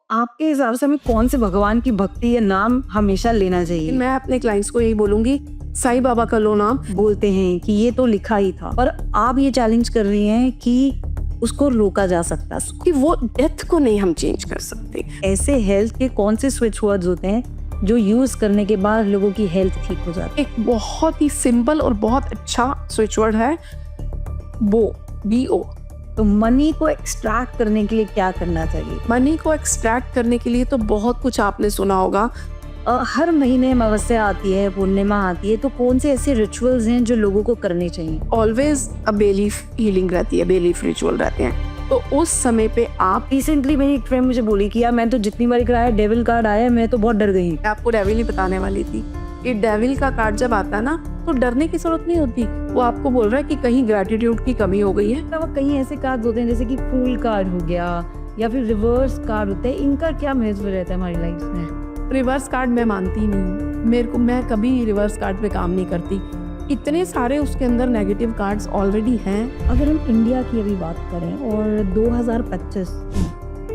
आपके हिसाब से हमें कौन से भगवान की भक्ति या नाम हमेशा लेना चाहिए? मैं अपने क्लाइंट्स को यही बोलूंगी, साईं बाबा का लो नाम। बोलते हैं कि ये तो लिखा ही था, पर आप ये चैलेंज कर रही हैं कि उसको रोका जा सकता है। कि वो डेथ को नहीं हम चेंज कर सकते। ऐसे हेल्थ के कौन से स्विच वर्ड्स होते हैं जो यूज करने के बाद लोगों की हेल्थ ठीक हो जाती है? एक बहुत ही सिंपल और बहुत अच्छा स्विच वर्ड है BO। तो मनी को एक्सट्रैक्ट करने के लिए क्या करना चाहिए? मनी को एक्सट्रैक्ट करने के लिए तो बहुत कुछ आपने सुना होगा। हर महीने अमावस्या आती है, पूर्णिमा आती है, तो कौन से ऐसे रिचुअल्स हैं जो लोगों को करने चाहिए? ऑलवेज अ बेलीफ हीलिंग रहती है, बेलीफ रिचुअल रहते हैं। तो उस समय पे आप रिसेंटली मेरी एक फ्रेंड मुझे बोली कि यार मैं तो जितनी बार कराया डेविल कार्ड आया, मैं तो बहुत डर गई। आपको डेविल ही बताने वाली थी कि डेविल का कार्ड जब आता है ना, तो डरने की जरूरत नहीं होती। वो आपको बोल रहा है कि कहीं ग्रेटिट्यूड की कमी हो गई है। तो कहीं ऐसे कार्ड होते हैं जैसे कि फूल कार्ड हो गया या फिर रिवर्स कार्ड होते हैं, इनका क्या महत्व रहता है हमारी लाइफ में? रिवर्स कार्ड मैं मानती नहीं हूँ। मैं कभी रिवर्स कार्ड पे काम नहीं करती। इतने सारे उसके अंदर नेगेटिव कार्ड्स ऑलरेडी हैं। अगर हम इंडिया की अभी बात करें और 2025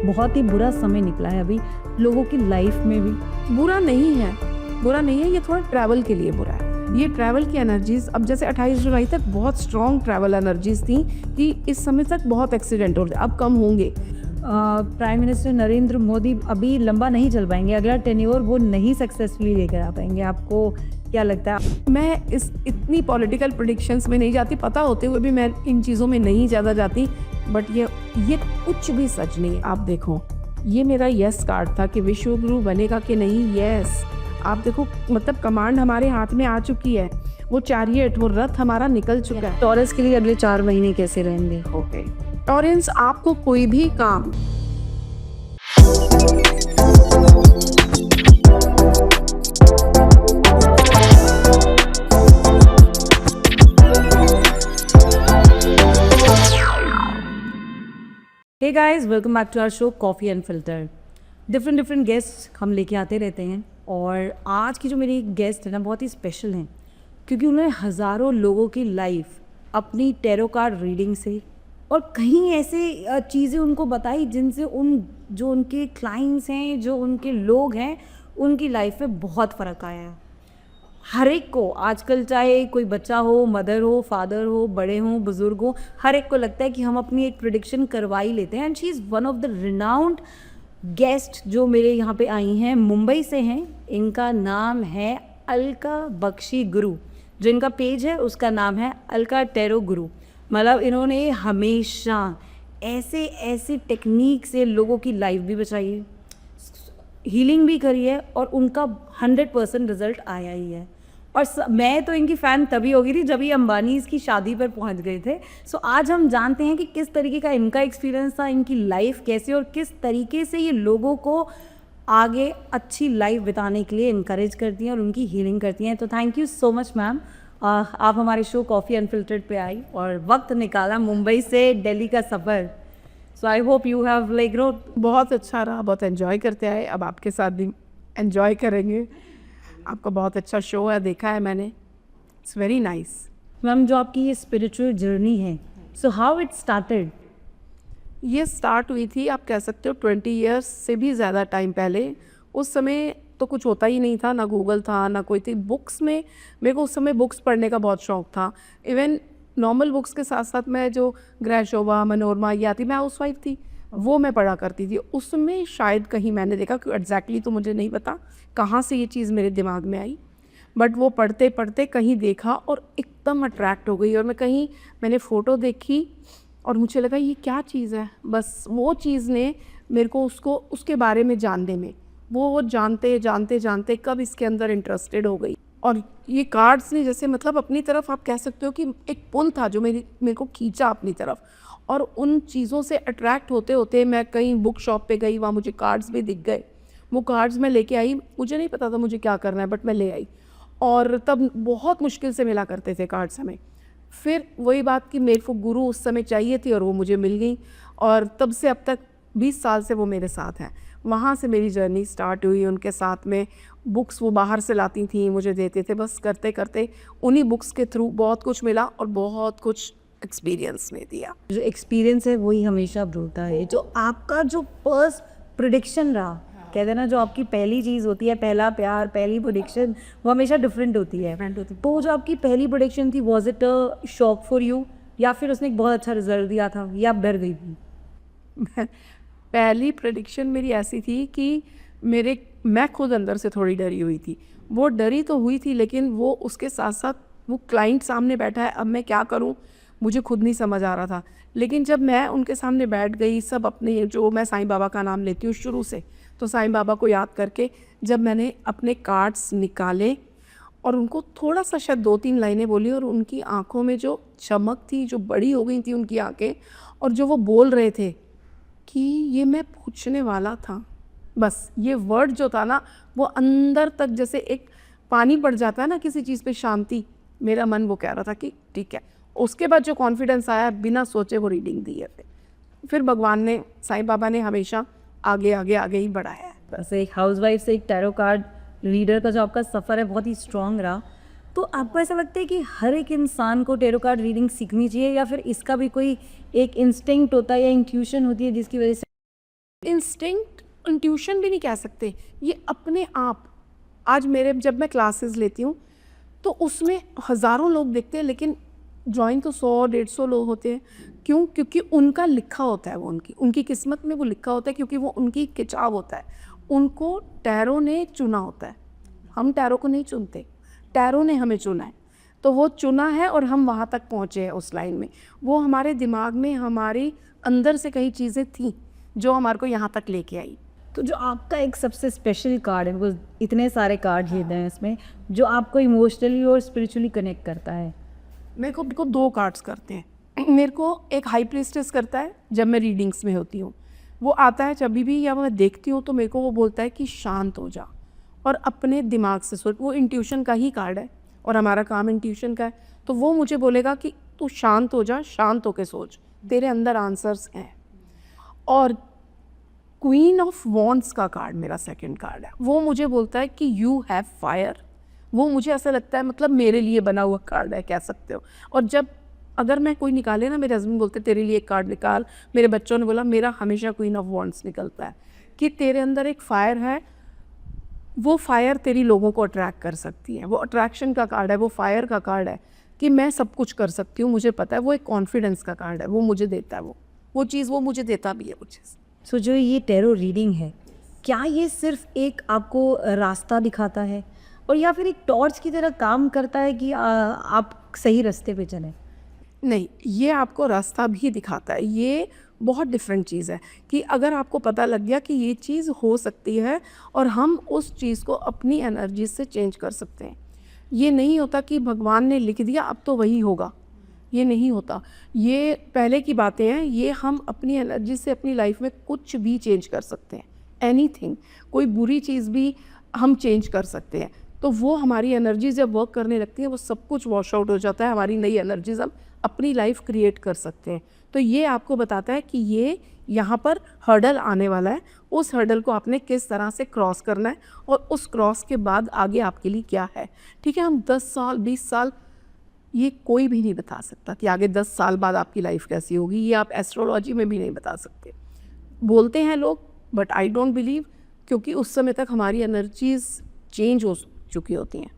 बहुत ही बुरा समय निकला है अभी लोगों की लाइफ में भी। बुरा नहीं है, ये थोड़ा ट्रैवल के लिए बुरा है। ये ट्रैवल की एनर्जीज, अब जैसे 28 जुलाई तक बहुत स्ट्रॉन्ग ट्रैवल एनर्जीज थी कि इस समय तक बहुत एक्सीडेंट हो रहे, अब कम होंगे। प्राइम मिनिस्टर नरेंद्र मोदी अभी लंबा नहीं चल पाएंगे, अगला टेन्योर वो नहीं सक्सेसफुली लेकर आ पाएंगे। आपको क्या लगता है? मैं इतनी पॉलिटिकल प्रेडिक्शंस में नहीं जाती, पता होते हुए भी मैं इन चीज़ों में नहीं ज़्यादा जाती। बट ये कुछ भी सच नहीं है। आप देखो, ये मेरा यस कार्ड था कि विश्व गुरु बनेगा कि नहीं। यस, आप देखो, मतलब कमांड हमारे हाथ में आ चुकी है। वो चैरियट, वो रथ हमारा निकल चुका है। टॉरस के लिए अगले 4 महीने कैसे रहेंगे? ओके टॉरेंस, आपको कोई भी काम hey guys, welcome back to our show coffee unfiltered. Different guest हम लेके आते रहते हैं और आज की जो मेरी गेस्ट है ना बहुत ही स्पेशल हैं क्योंकि उन्होंने हज़ारों लोगों की लाइफ अपनी टैरो कार्ड रीडिंग से और कहीं ऐसे चीज़ें उनको बताई जिनसे जो उनके क्लाइंट्स हैं, जो उनके लोग हैं, उनकी लाइफ में बहुत फ़र्क आया है। हर एक को आजकल, चाहे कोई बच्चा हो, मदर हो, फादर हो, बड़े हों, बुज़ुर्ग हो, हर एक को लगता है कि हम अपनी एक प्रेडिक्शन करवा ही लेते हैं। And she is one of the renowned guest जो मेरे यहाँ पे आई हैं, मुंबई से हैं। इनका नाम है अलका बख्शी गुरु। जो इनका पेज है उसका नाम है अलका टैरो गुरु। मतलब इन्होंने हमेशा ऐसे टेक्निक से लोगों की लाइफ भी बचाई है, हीलिंग भी करी है और उनका 100% रिजल्ट आया ही है। और मैं तो इनकी फ़ैन तभी हो गई थी जब ये अंबानी इसकी शादी पर पहुंच गए थे। सो आज हम जानते हैं कि किस तरीके का इनका एक्सपीरियंस था, इनकी लाइफ कैसे और किस तरीके से ये लोगों को आगे अच्छी लाइफ बिताने के लिए इनकरेज करती हैं और उनकी हीलिंग करती हैं। तो thank you so much ma'am, आप हमारे शो कॉफ़ी अनफिल्टर्ड पे आई और वक्त निकाला मुंबई से दिल्ली का सफ़र। So I hope you have like बहुत अच्छा रहा, बहुत एंजॉय करते आए। अब आपके साथ भी एंजॉय करेंगे। आपका बहुत अच्छा शो है, देखा है मैंने। It's very nice. मैम, जो आपकी ये स्पिरिचुअल जर्नी है, सो हाउ इट स्टार्टेड? ये स्टार्ट हुई थी, आप कह सकते हो 20 ईयर्स से भी ज़्यादा टाइम पहले। उस समय तो कुछ होता ही नहीं था, ना गूगल था, ना कोई थी। बुक्स में मेरे को उस समय बुक्स पढ़ने का बहुत शौक था। इवन नॉर्मल बुक्स के साथ साथ मैं जो गृह शोभा, मनोरमा ये आती, मैं हाउसवाइफ थी, वो मैं पढ़ा करती थी। उसमें शायद कहीं मैंने देखा कि एग्जैक्टली तो मुझे नहीं पता कहाँ से ये चीज़ मेरे दिमाग में आई, बट वो पढ़ते पढ़ते कहीं देखा और एकदम अट्रैक्ट हो गई। और मैंने फ़ोटो देखी और मुझे लगा ये क्या चीज़ है। बस वो चीज़ ने मेरे को उसके बारे में जानने में, वो जानते कब इसके अंदर इंटरेस्टेड हो गई। और ये कार्ड्स ने जैसे, मतलब अपनी तरफ आप कह सकते हो कि एक पुल था जो मेरे को खींचा अपनी तरफ। और उन चीज़ों से अट्रैक्ट होते होते मैं कहीं बुक शॉप पे गई, वहाँ मुझे कार्ड्स भी दिख गए। वो कार्ड्स मैं लेके आई। मुझे नहीं पता था मुझे क्या करना है, बट मैं ले आई। और तब बहुत मुश्किल से मिला करते थे कार्ड्स हमें। फिर वही बात कि मेरे को गुरु उस समय चाहिए थी और वो मुझे मिल गई। और तब से अब तक 20 साल से वो मेरे साथ हैं। वहाँ से मेरी जर्नी स्टार्ट हुई उनके साथ में। बुक्स वो बाहर से लाती थी, मुझे देते थे। बस करते करते उन्हीं बुक्स के थ्रू बहुत कुछ मिला और बहुत कुछ एक्सपीरियंस ने दिया। जो एक्सपीरियंस है वही हमेशा अब होता है। जो आपका जो प्रिडिक्शन रहा, कहते हैं ना जो आपकी पहली चीज़ होती है, पहला प्यार, पहली प्रिडिक्शन, वो हमेशा डिफरेंट होती है। तो जो आपकी पहली प्रिडिक्शन थी, was it a shock for you, या फिर उसने एक बहुत अच्छा रिजल्ट दिया था, या आप डर गई थी? पहली प्रेडिक्शन मेरी ऐसी थी कि मैं खुद अंदर से थोड़ी डरी हुई थी। वो डरी तो हुई थी, लेकिन वो उसके साथ साथ वो क्लाइंट सामने बैठा है, अब मैं क्या करूं, मुझे खुद नहीं समझ आ रहा था। लेकिन जब मैं उनके सामने बैठ गई, सब अपने, जो मैं साईं बाबा का नाम लेती हूँ शुरू से, तो साईं बाबा को याद करके जब मैंने अपने कार्ड्स निकाले और उनको थोड़ा सा शायद 2-3 लाइनें बोली, और उनकी आंखों में जो चमक थी, जो बड़ी हो गई थी उनकी आंखें, और जो वो बोल रहे थे कि ये मैं पूछने वाला था, बस ये वर्ड जो था ना, वो अंदर तक जैसे एक पानी पड़ जाता है ना किसी चीज़ पे, शांति, मेरा मन वो कह रहा था कि ठीक है। उसके बाद जो कॉन्फिडेंस आया, बिना सोचे वो रीडिंग दी है। फिर भगवान ने, साईं बाबा ने हमेशा आगे आगे आगे ही बढ़ाया है। बस एक हाउसवाइफ से एक टैरो कार्ड रीडर का जो आपका सफ़र है बहुत ही स्ट्रॉन्ग रहा। तो आपको ऐसा लगता है कि हर एक इंसान को टैरो कार्ड रीडिंग सीखनी चाहिए, या फिर इसका भी कोई एक इंस्टिंक्ट होता है या इंट्यूशन होती है जिसकी वजह से? इंस्टिंक्ट, इंट्यूशन भी नहीं कह सकते, ये अपने आप। आज जब मैं क्लासेस लेती हूँ तो उसमें हज़ारों लोग देखते हैं, लेकिन ज्वाइन तो 100-150 लोग होते हैं। क्यों? क्योंकि उनका लिखा होता है, वो उनकी किस्मत में वो लिखा होता है, क्योंकि वो उनकी खिंचाव होता है। उनको टैरो ने चुना होता है, हम टैरो को नहीं चुनते, टैरो ने हमें चुना है। तो वो चुना है और हम वहाँ तक पहुँचे हैं उस लाइन में। वो हमारे दिमाग में, हमारे अंदर से कई चीज़ें थी जो हमारे को यहाँ तक लेके आई। तो जो आपका एक सबसे स्पेशल कार्ड है, वो इतने सारे कार्ड लेते हैं इसमें, जो आपको इमोशनली और स्पिरिचुअली कनेक्ट करता है? मेरे को 2 कार्ड्स करते हैं। मेरे को एक हाई प्रीस्टेस करता है जब मैं रीडिंग्स में होती हूँ। वो आता है जब भी या मैं देखती हूँ, तो मेरे को वो बोलता है कि शांत हो जा और अपने दिमाग से सोच। वो इंट्यूशन का ही कार्ड है और हमारा काम इंट्यूशन का है। तो वो मुझे बोलेगा कि तू शांत हो जा, शांत होके सोच, तेरे अंदर आंसर्स हैं। और क्वीन ऑफ वॉन्ड्स का कार्ड मेरा सेकंड कार्ड है। वो मुझे बोलता है कि यू हैव फायर। वो मुझे ऐसा लगता है, मतलब मेरे लिए बना हुआ कार्ड है, कह सकते हो। और जब अगर मैं कोई निकाले ना, मेरे हस्बैंड बोलते तेरे लिए एक कार्ड निकाल। मेरे बच्चों ने बोला मेरा हमेशा क्वीन ऑफ वॉन्ड्स निकलता है, कि तेरे अंदर एक फायर है, वो फायर तेरी लोगों को अट्रैक्ट कर सकती है। वो अट्रैक्शन का कार्ड है, वो फायर का कार्ड है कि मैं सब कुछ कर सकती हूँ, मुझे पता है। वो एक कॉन्फिडेंस का कार्ड है, वो मुझे देता है वो चीज़, वो मुझे देता भी है वो चीज़। सो जो ये टैरो रीडिंग है, क्या ये सिर्फ एक आपको रास्ता दिखाता है, और या फिर एक टॉर्च की तरह काम करता है कि आप सही रास्ते पे चलें? नहीं, ये आपको रास्ता भी दिखाता है। ये बहुत डिफरेंट चीज़ है कि अगर आपको पता लग गया कि ये चीज़ हो सकती है और हम उस चीज़ को अपनी एनर्जी से चेंज कर सकते हैं। ये नहीं होता कि भगवान ने लिख दिया अब तो वही होगा, ये नहीं होता। ये पहले की बातें हैं। ये हम अपनी एनर्जी से अपनी लाइफ में कुछ भी चेंज कर सकते हैं, एनीथिंग। कोई बुरी चीज़ भी हम चेंज कर सकते हैं। तो वो हमारी एनर्जी जब वर्क करने लगती है, वो सब कुछ वॉश आउट हो जाता है। हमारी नई एनर्जीज हम अपनी लाइफ क्रिएट कर सकते हैं। तो ये आपको बताता है कि ये यहाँ पर हर्डल आने वाला है, उस हर्डल को आपने किस तरह से क्रॉस करना है, और उस क्रॉस के बाद आगे आपके लिए क्या है। ठीक है, हम 10 साल 20 साल, ये कोई भी नहीं बता सकता कि आगे 10 साल बाद आपकी लाइफ कैसी होगी। ये आप एस्ट्रोलॉजी में भी नहीं बता सकते। बोलते हैं लोग, बट आई डोंट बिलीव, क्योंकि उस समय तक हमारी एनर्जीज चेंज हो चुकी होती हैं,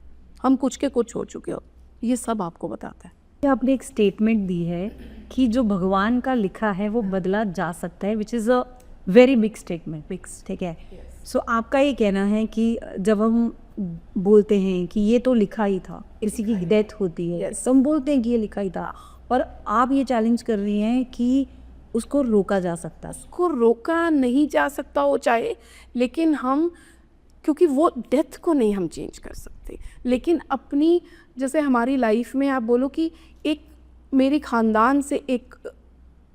हम कुछ के कुछ हो चुके हो। ये सब आपको बताता है। आपने एक स्टेटमेंट दी है कि जो भगवान का लिखा है वो बदला जा सकता है, which is a very big statement. ठीक है। सो आपका ये कहना है कि जब हम बोलते हैं कि ये तो लिखा ही था, किसी की डेथ होती है, तो हम बोलते हैं कि ये लिखा ही था, और आप ये चैलेंज कर रही हैं कि उसको रोका जा सकता है। उसको रोका नहीं जा सकता हो चाहे, लेकिन हम, क्योंकि वो डेथ को नहीं हम चेंज कर सकते, लेकिन अपनी, जैसे हमारी लाइफ में आप बोलो कि एक मेरे ख़ानदान से एक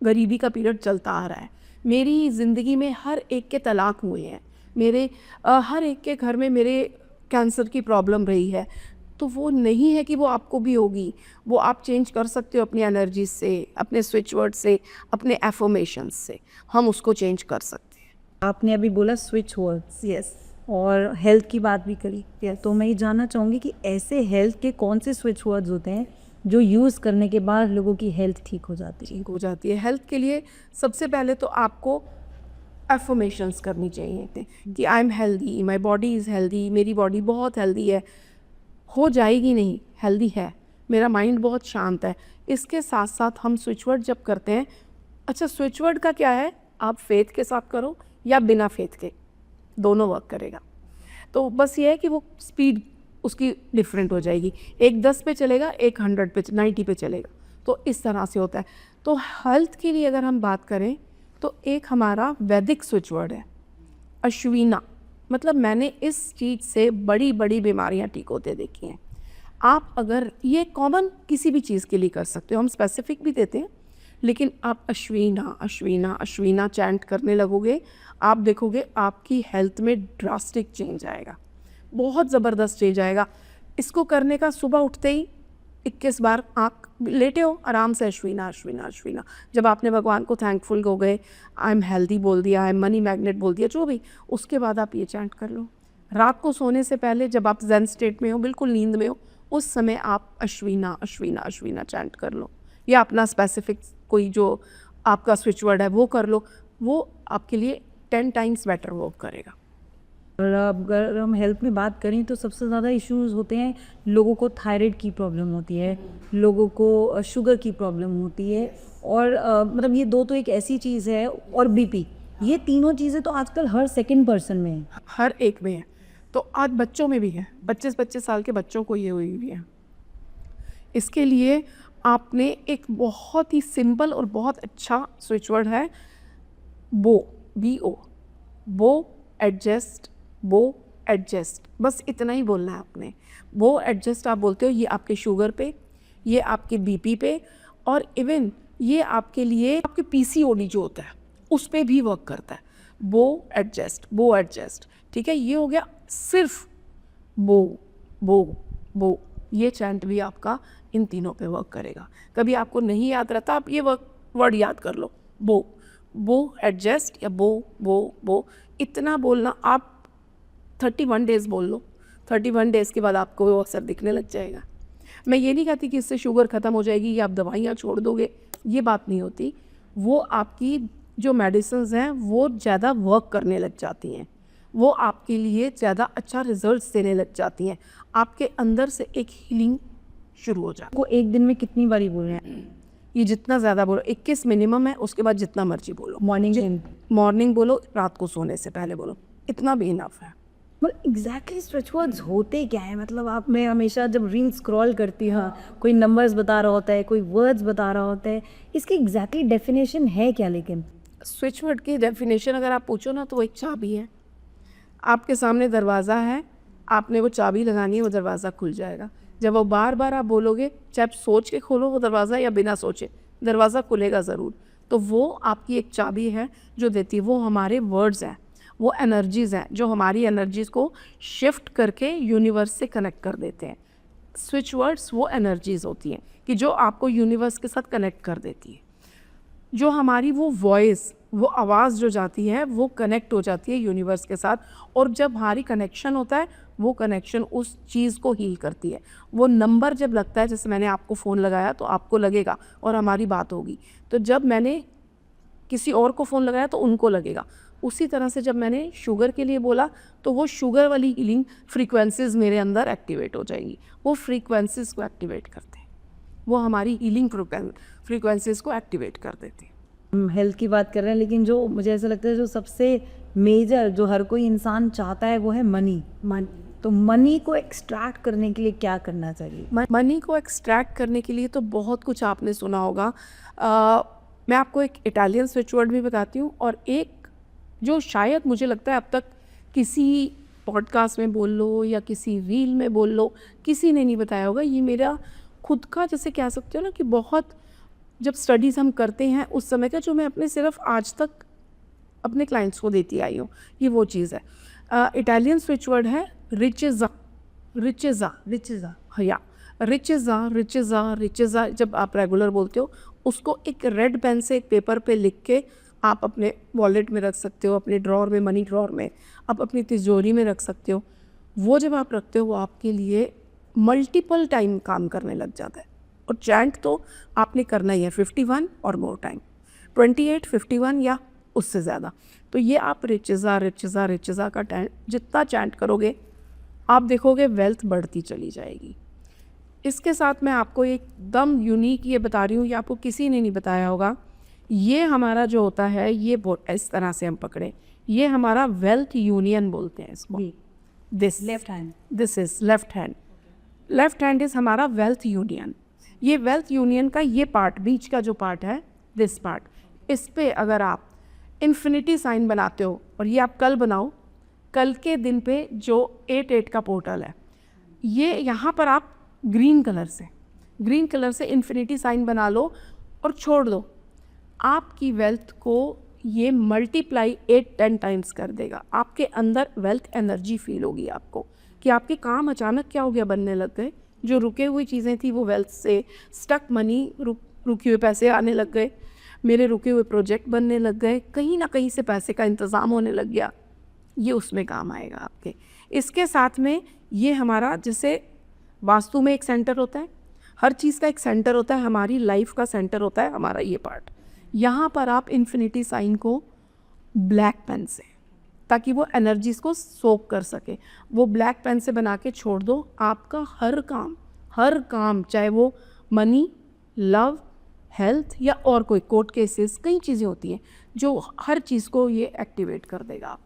गरीबी का पीरियड चलता आ रहा है। मेरी ज़िंदगी में हर एक के तलाक हुए हैं, मेरे हर एक के घर में मेरे कैंसर की प्रॉब्लम रही है। तो वो नहीं है कि वो आपको भी होगी, वो आप चेंज कर सकते हो अपनी एनर्जी से, अपने स्विच वर्ड से, अपने एफर्मेशंस से, हम उसको चेंज कर सकते हैं। आपने अभी बोला स्विच वर्ड्स, यस, और हेल्थ की बात भी करी। तो मैं ये जानना चाहूँगी कि ऐसे हेल्थ के कौन से स्विच वर्ड्स होते हैं जो यूज़ करने के बाद लोगों की हेल्थ ठीक हो जाती है? ठीक हो जाती है। हेल्थ के लिए सबसे पहले तो आपको एफर्मेशंस करनी चाहिए थे कि I am healthy, my body is healthy, मेरी बॉडी बहुत हेल्दी है। हो जाएगी नहीं, हेल्दी है, मेरा माइंड बहुत शांत है। इसके साथ साथ हम स्विच वर्ड जब करते हैं, अच्छा स्विच वर्ड का क्या है, आप फेथ के साथ करो या बिना फेथ के, दोनों वर्क करेगा। तो बस ये है कि वो स्पीड उसकी डिफरेंट हो जाएगी, एक 10 पे चलेगा, एक 100 पे 90 पे चलेगा। तो इस तरह से होता है। तो हेल्थ के लिए अगर हम बात करें तो एक हमारा वैदिक स्विच वर्ड है अश्विना। मतलब मैंने इस चीज़ से बड़ी बड़ी बीमारियां ठीक होते देखी हैं। आप अगर ये कॉमन किसी भी चीज़ के लिए कर सकते हो, हम स्पेसिफिक भी देते हैं, लेकिन आप अश्विना अश्विना अश्विना चैंट करने लगोगे, आप देखोगे आपकी हेल्थ में ड्रास्टिक चेंज आएगा, बहुत ज़बरदस्त चेंज आएगा। इसको करने का सुबह उठते ही 21 बार आँख लेटे हो आराम से अश्विना अश्विना अश्विना। जब आपने भगवान को थैंकफुल हो गए, आई एम हेल्दी बोल दिया, आई एम मनी मैग्नेट बोल दिया, जो भी, उसके बाद आप ये चैंट कर लो। रात को सोने से पहले जब आप ज़ेन स्टेट में हो, बिल्कुल नींद में हो, उस समय आप अश्विना अश्विना अश्विना चैंट कर लो, या अपना स्पेसिफिक कोई जो आपका स्विच वर्ड है वो कर लो। वो आपके लिए 10 टाइम्स बेटर वर्क करेगा। और अगर हम हेल्थ में बात करें तो सबसे ज़्यादा इश्यूज होते हैं, लोगों को थायराइड की प्रॉब्लम होती है, लोगों को शुगर की प्रॉब्लम होती है, और मतलब ये दो तो एक ऐसी चीज़ है, और बीपी, ये तीनों चीज़ें तो आजकल हर सेकंड पर्सन में है। हर एक में है। तो आज बच्चों में भी है, 25-25 साल के बच्चों को ये हुई हुई है। इसके लिए आपने एक बहुत ही सिंपल और बहुत अच्छा स्विच वर्ड है बो, BO, बो एडजस्ट, बो एडजस्ट, बस इतना ही बोलना है आपने। बो एडजस्ट आप बोलते हो, ये आपके शुगर पे, ये आपके बीपी पे, और इवन ये आपके लिए आपके PCOD जो होता है उस पे भी वर्क करता है। बो एडजस्ट, बो एडजस्ट, ठीक है। ये हो गया सिर्फ बो बो बो, ये चैंट भी आपका इन तीनों पे वर्क करेगा। कभी आपको नहीं याद रहता, आप ये वर्ड याद कर लो, बो बो एडजस्ट या बो बो बो, इतना बोलना। आप 31 डेज़ बोल लो, 31 डेज़ के बाद आपको वो असर दिखने लग जाएगा। मैं ये नहीं कहती कि इससे शुगर ख़त्म हो जाएगी या आप दवाइयाँ छोड़ दोगे, ये बात नहीं होती। वो आपकी जो मेडिसिन्स हैं वो ज़्यादा वर्क करने लग जाती हैं, वो आपके लिए ज़्यादा अच्छा रिजल्ट्स देने लग जाती हैं, आपके अंदर से एक हीलिंग शुरू हो जाती है। को एक दिन में कितनी बारी बोल रहे हैं? ये जितना ज़्यादा बोलो, 21 मिनिमम है, उसके बाद जितना मर्जी बोलो। मॉर्निंग बोलो, रात को सोने से पहले बोलो, इतना भी इनफ है। मतलब एग्जैक्टली स्विच वर्ड्स होते क्या है? मतलब आप, मैं हमेशा जब रील स्क्रॉल करती हूँ, कोई नंबर्स बता रहा होता है, कोई वर्ड्स बता रहा होता है, इसकी एग्जैक्टली डेफिनेशन है क्या? लेकिन स्विच वर्ड की डेफिनेशन अगर आप पूछो ना, तो वो एक चाबी है। आपके सामने दरवाज़ा है, आपने वो चाबी लगानी है, वो दरवाज़ा खुल जाएगा। जब वो बार बार आप बोलोगे, चाहे आप सोच के खोलो वो दरवाज़ा या बिना सोचे, दरवाज़ा खुलेगा ज़रूर। तो वो आपकी एक चाबी है जो देती है। वो हमारे वर्ड्स हैं, वो एनर्जीज़ हैं जो हमारी एनर्जीज़ को शिफ्ट करके यूनिवर्स से कनेक्ट कर देते हैं। स्विच वर्ड्स वो एनर्जीज़ होती हैं कि जो आपको यूनिवर्स के साथ कनेक्ट कर देती है। जो हमारी वो वॉइस, वो आवाज़ जो जाती है, वो कनेक्ट हो जाती है यूनिवर्स के साथ, और जब हमारी कनेक्शन होता है, वो कनेक्शन उस चीज़ को हील करती है। वो नंबर जब लगता है, जैसे मैंने आपको फ़ोन लगाया तो आपको लगेगा और हमारी बात होगी, तो जब मैंने किसी और को फ़ोन लगाया तो उनको लगेगा। उसी तरह से जब मैंने शुगर के लिए बोला तो वो शुगर वाली हीलिंग फ्रीक्वेंसीज़ मेरे अंदर एक्टिवेट हो जाएंगी। वो फ्रीक्वेंसीज़ को एक्टिवेट करते हैं, वो हमारी हीलिंग फ्रीक्वेंसीज़ को एक्टिवेट कर देते हैं। हम हेल्थ की बात कर रहे हैं, लेकिन जो मुझे ऐसा लगता है जो सबसे मेजर, जो हर कोई इंसान चाहता है, वो है मनी। तो मनी को एक्सट्रैक्ट करने के लिए क्या करना चाहिए? मनी को एक्सट्रैक्ट करने के लिए तो बहुत कुछ आपने सुना होगा। मैं आपको एक इटालियन स्विच वर्ड भी बताती हूँ, और एक जो शायद मुझे लगता है अब तक किसी पॉडकास्ट में बोल लो या किसी रील में बोल लो, किसी ने नहीं बताया होगा। ये मेरा खुद का, जैसे कह सकते हो ना कि बहुत, जब स्टडीज़ हम करते हैं उस समय का, जो मैं अपने सिर्फ आज तक अपने क्लाइंट्स को देती आई हूँ, ये वो चीज़ है। इटालियन स्विच वर्ड है रिचेज़ा। रिचेज़ा रिचेज़ा या रिचेज़ा रिचेज़ा रिचेज़ा। जब आप रेगुलर बोलते हो, उसको एक रेड पेन से एक पेपर पे लिख के आप अपने वॉलेट में रख सकते हो, अपने ड्रॉर में, मनी ड्रॉर में, आप अपनी तिजोरी में रख सकते हो। वो जब आप रखते हो, वो आपके लिए मल्टीपल टाइम काम करने लग जाता है। और चैंट तो आपने करना ही है 51 और मोर टाइम, 28, 51 या उससे ज़्यादा। तो ये आप रिचज़ा रिचज़ा रिचज़ा का जितना चैंट करोगे आप देखोगे वेल्थ बढ़ती चली जाएगी। इसके साथ मैं आपको एकदम यूनिक ये बता रही हूँ, ये आपको किसी ने नहीं बताया होगा। ये हमारा जो होता है ये इस तरह से हम पकड़े, ये हमारा वेल्थ यूनियन बोलते हैं इसको। This left hand, this is left hand. Left hand is हमारा वेल्थ यूनियन। ये वेल्थ यूनियन का ये पार्ट, बीच का जो पार्ट है, दिस पार्ट, इस पे अगर आप इन्फिनिटी साइन बनाते हो, और ये आप कल बनाओ, कल के दिन पे जो 8-8 का पोर्टल है, ये यहाँ पर आप ग्रीन कलर से इन्फिनिटी साइन बना लो और छोड़ दो। आपकी वेल्थ को ये मल्टीप्लाई 8-10 टाइम्स कर देगा। आपके अंदर वेल्थ एनर्जी फील होगी आपको कि आपके काम अचानक क्या हो गया, बनने लग गए। जो रुके हुई चीज़ें थी वो वेल्थ से, स्टक मनी, रुके हुए पैसे आने लग गए, मेरे रुके हुए प्रोजेक्ट बनने लग गए, कहीं ना कहीं से पैसे का इंतज़ाम होने लग गया, ये उसमें काम आएगा आपके। इसके साथ में ये हमारा, जैसे वास्तु में एक सेंटर होता है, हर चीज़ का एक सेंटर होता है, हमारी लाइफ का सेंटर होता है हमारा ये पार्ट। यहाँ पर आप इन्फिनिटी साइन को ब्लैक पेन से, ताकि वो एनर्जीज़ को सोक कर सके, वो ब्लैक पेन से बना के छोड़ दो। आपका हर काम चाहे वो मनी, लव, हेल्थ या और कोई कोर्ट केसेस, कई चीज़ें होती हैं जो हर चीज़ को ये एक्टिवेट कर देगा,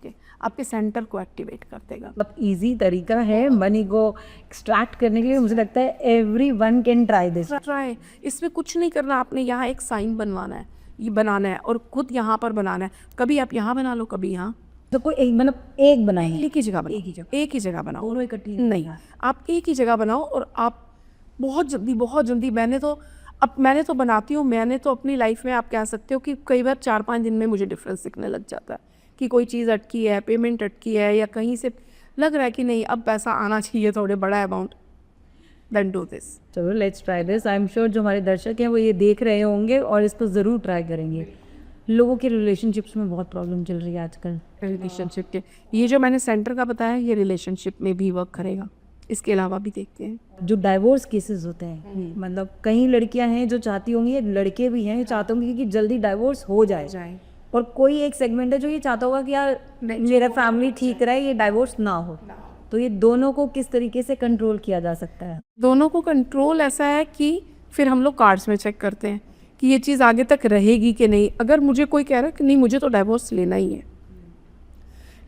आपके सेंटर को एक्टिवेट कर देगा। मतलब इजी तरीका है मनी को एक्सट्रैक्ट करने के लिए। मुझे लगता है everyone can try this. Try, इसमें कुछ नहीं करना, आपने यहाँ एक साइन बनवाना है, ये बनाना है और खुद यहाँ पर बनाना है। कभी आप यहाँ बना लो, कभी यहाँ, तो कोई एक, मतलब एक बनाएंगे, एक ही जगह बनाओ, एक ही जगह बनाओ, दोनों इकट्ठी नहीं, आप एक ही जगह बनाओ। और आप बहुत जल्दी मैंने तो बनाती हूँ, मैंने तो अपनी लाइफ में आप कह सकते हो कि कई बार 4-5 दिन में मुझे डिफरेंस दिखने लग जाता है कि कोई चीज़ अटकी है, पेमेंट अटकी है, या कहीं से लग रहा है कि नहीं अब पैसा आना चाहिए थोड़े बड़ा अमाउंट, देन डू दिस। चलो let's try this. I am sure जो हमारे दर्शक हैं वो ये देख रहे होंगे और इसको ज़रूर ट्राई करेंगे। लोगों के रिलेशनशिप्स में बहुत प्रॉब्लम चल रही है आजकल। रिलेशनशिप के ये जो मैंने सेंटर का बताया, ये रिलेशनशिप में भी वर्क करेगा। इसके अलावा भी देखते हैं जो डाइवोर्स केसेस होते हैं, मतलब कई लड़कियां हैं जो चाहती होंगी, लड़के भी हैं जो चाहते होंगे कि जल्दी डाइवोर्स हो जाए, और कोई एक सेगमेंट है जो ये चाहता होगा कि यार मेरा फैमिली ठीक रहे, ये डाइवोर्स ना हो। तो ये दोनों को किस तरीके से कंट्रोल किया जा सकता है? दोनों को कंट्रोल ऐसा है कि फिर हम लोग कार्ड्स में चेक करते हैं कि ये चीज़ आगे तक रहेगी कि नहीं। अगर मुझे कोई कह रहा है कि नहीं मुझे तो डाइवोर्स लेना ही है,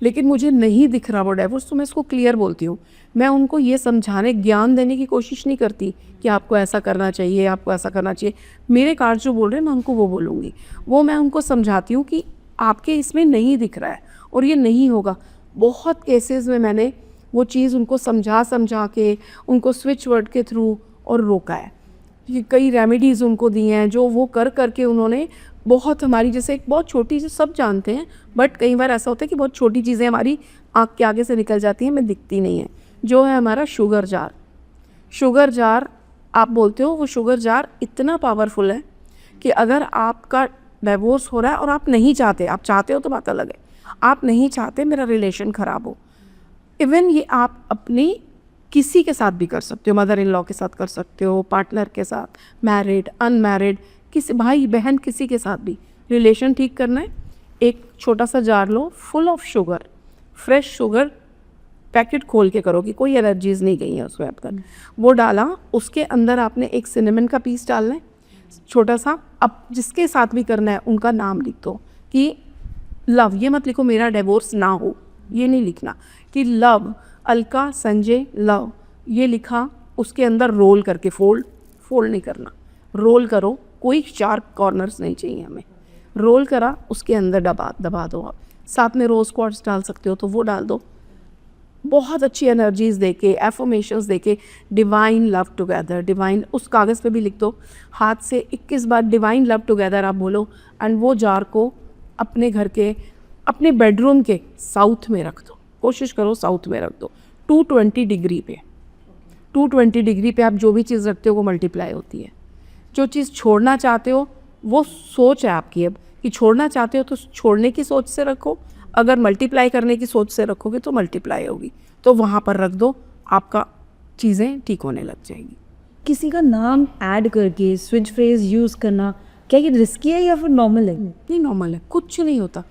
लेकिन मुझे नहीं दिख रहा वो डाइवोर्स, तो मैं इसको क्लियर बोलती हूँ। मैं उनको ये समझाने, ज्ञान देने की कोशिश नहीं करती कि आपको ऐसा करना चाहिए, आपको ऐसा करना चाहिए। मेरे कार्ड जो बोल रहे हैं मैं उनको वो बोलूँगी, वो मैं उनको समझाती हूँ कि आपके इसमें नहीं दिख रहा है और ये नहीं होगा। बहुत केसेस में मैंने वो चीज़ उनको समझा के उनको स्विच वर्ड के थ्रू और रोका है। ये कई रेमेडीज़ उनको दी हैं जो वो करके उन्होंने बहुत, हमारी जैसे एक बहुत छोटी सी, सब जानते हैं बट कई बार ऐसा होता है कि बहुत छोटी चीज़ें हमारी आँख के आगे से निकल जाती हैं, हमें दिखती नहीं है। जो है हमारा शुगर जार आप बोलते हो, वो शुगर जार इतना पावरफुल है कि अगर आपका डाइवोर्स हो रहा है और आप नहीं चाहते, आप चाहते हो तो बात अलग है, आप नहीं चाहते मेरा रिलेशन ख़राब हो, इवन ये आप अपनी किसी के साथ भी कर सकते हो, मदर इन लॉ के साथ कर सकते हो, पार्टनर के साथ, मैरिड, अनमैरिड, किसी भाई बहन, किसी के साथ भी रिलेशन ठीक करना है। एक छोटा सा jar low, full of sugar, fresh sugar, packet खोल के करो कि कोई एलर्जीज़ नहीं गई है उसमें अब तक, वो डाला, उसके अंदर आपने एक सिनेमन का पीस डालना है छोटा सा। अब जिसके साथ भी करना है उनका नाम लिख दो कि लव, ये मत लिखो मेरा डिवोर्स ना हो, ये नहीं लिखना, कि लव, अलका संजय लव, ये लिखा। उसके अंदर रोल करके, फोल्ड नहीं करना, रोल करो, कोई शार्प कॉर्नर्स नहीं चाहिए हमें, रोल करा, उसके अंदर दबा दो। आप साथ में रोज़ क्वार्ट्स डाल सकते हो तो वो डाल दो। बहुत अच्छी एनर्जीज़ देके, एफर्मेशंस देके, डिवाइन लव टुगेदर, डिवाइन, उस कागज़ पे भी लिख दो, हाथ से 21 बार डिवाइन लव टुगेदर आप बोलो, एंड वो जार को अपने घर के, अपने बेडरूम के साउथ में रख दो, कोशिश करो साउथ में रख दो, 220 डिग्री पे। 220 डिग्री पे आप जो भी चीज़ रखते हो वो मल्टीप्लाई होती है। जो चीज़ छोड़ना चाहते हो, वो सोच है आपकी अब कि छोड़ना चाहते हो तो छोड़ने की सोच से रखो, अगर मल्टीप्लाई करने की सोच से रखोगे तो मल्टीप्लाई होगी, तो वहाँ पर रख दो, आपका चीज़ें ठीक होने लग जाएंगी। किसी का नाम ऐड करके स्विच फ्रेज यूज़ करना, क्या ये रिस्की है या फिर नॉर्मल है? नहीं, नॉर्मल है, कुछ नहीं होता।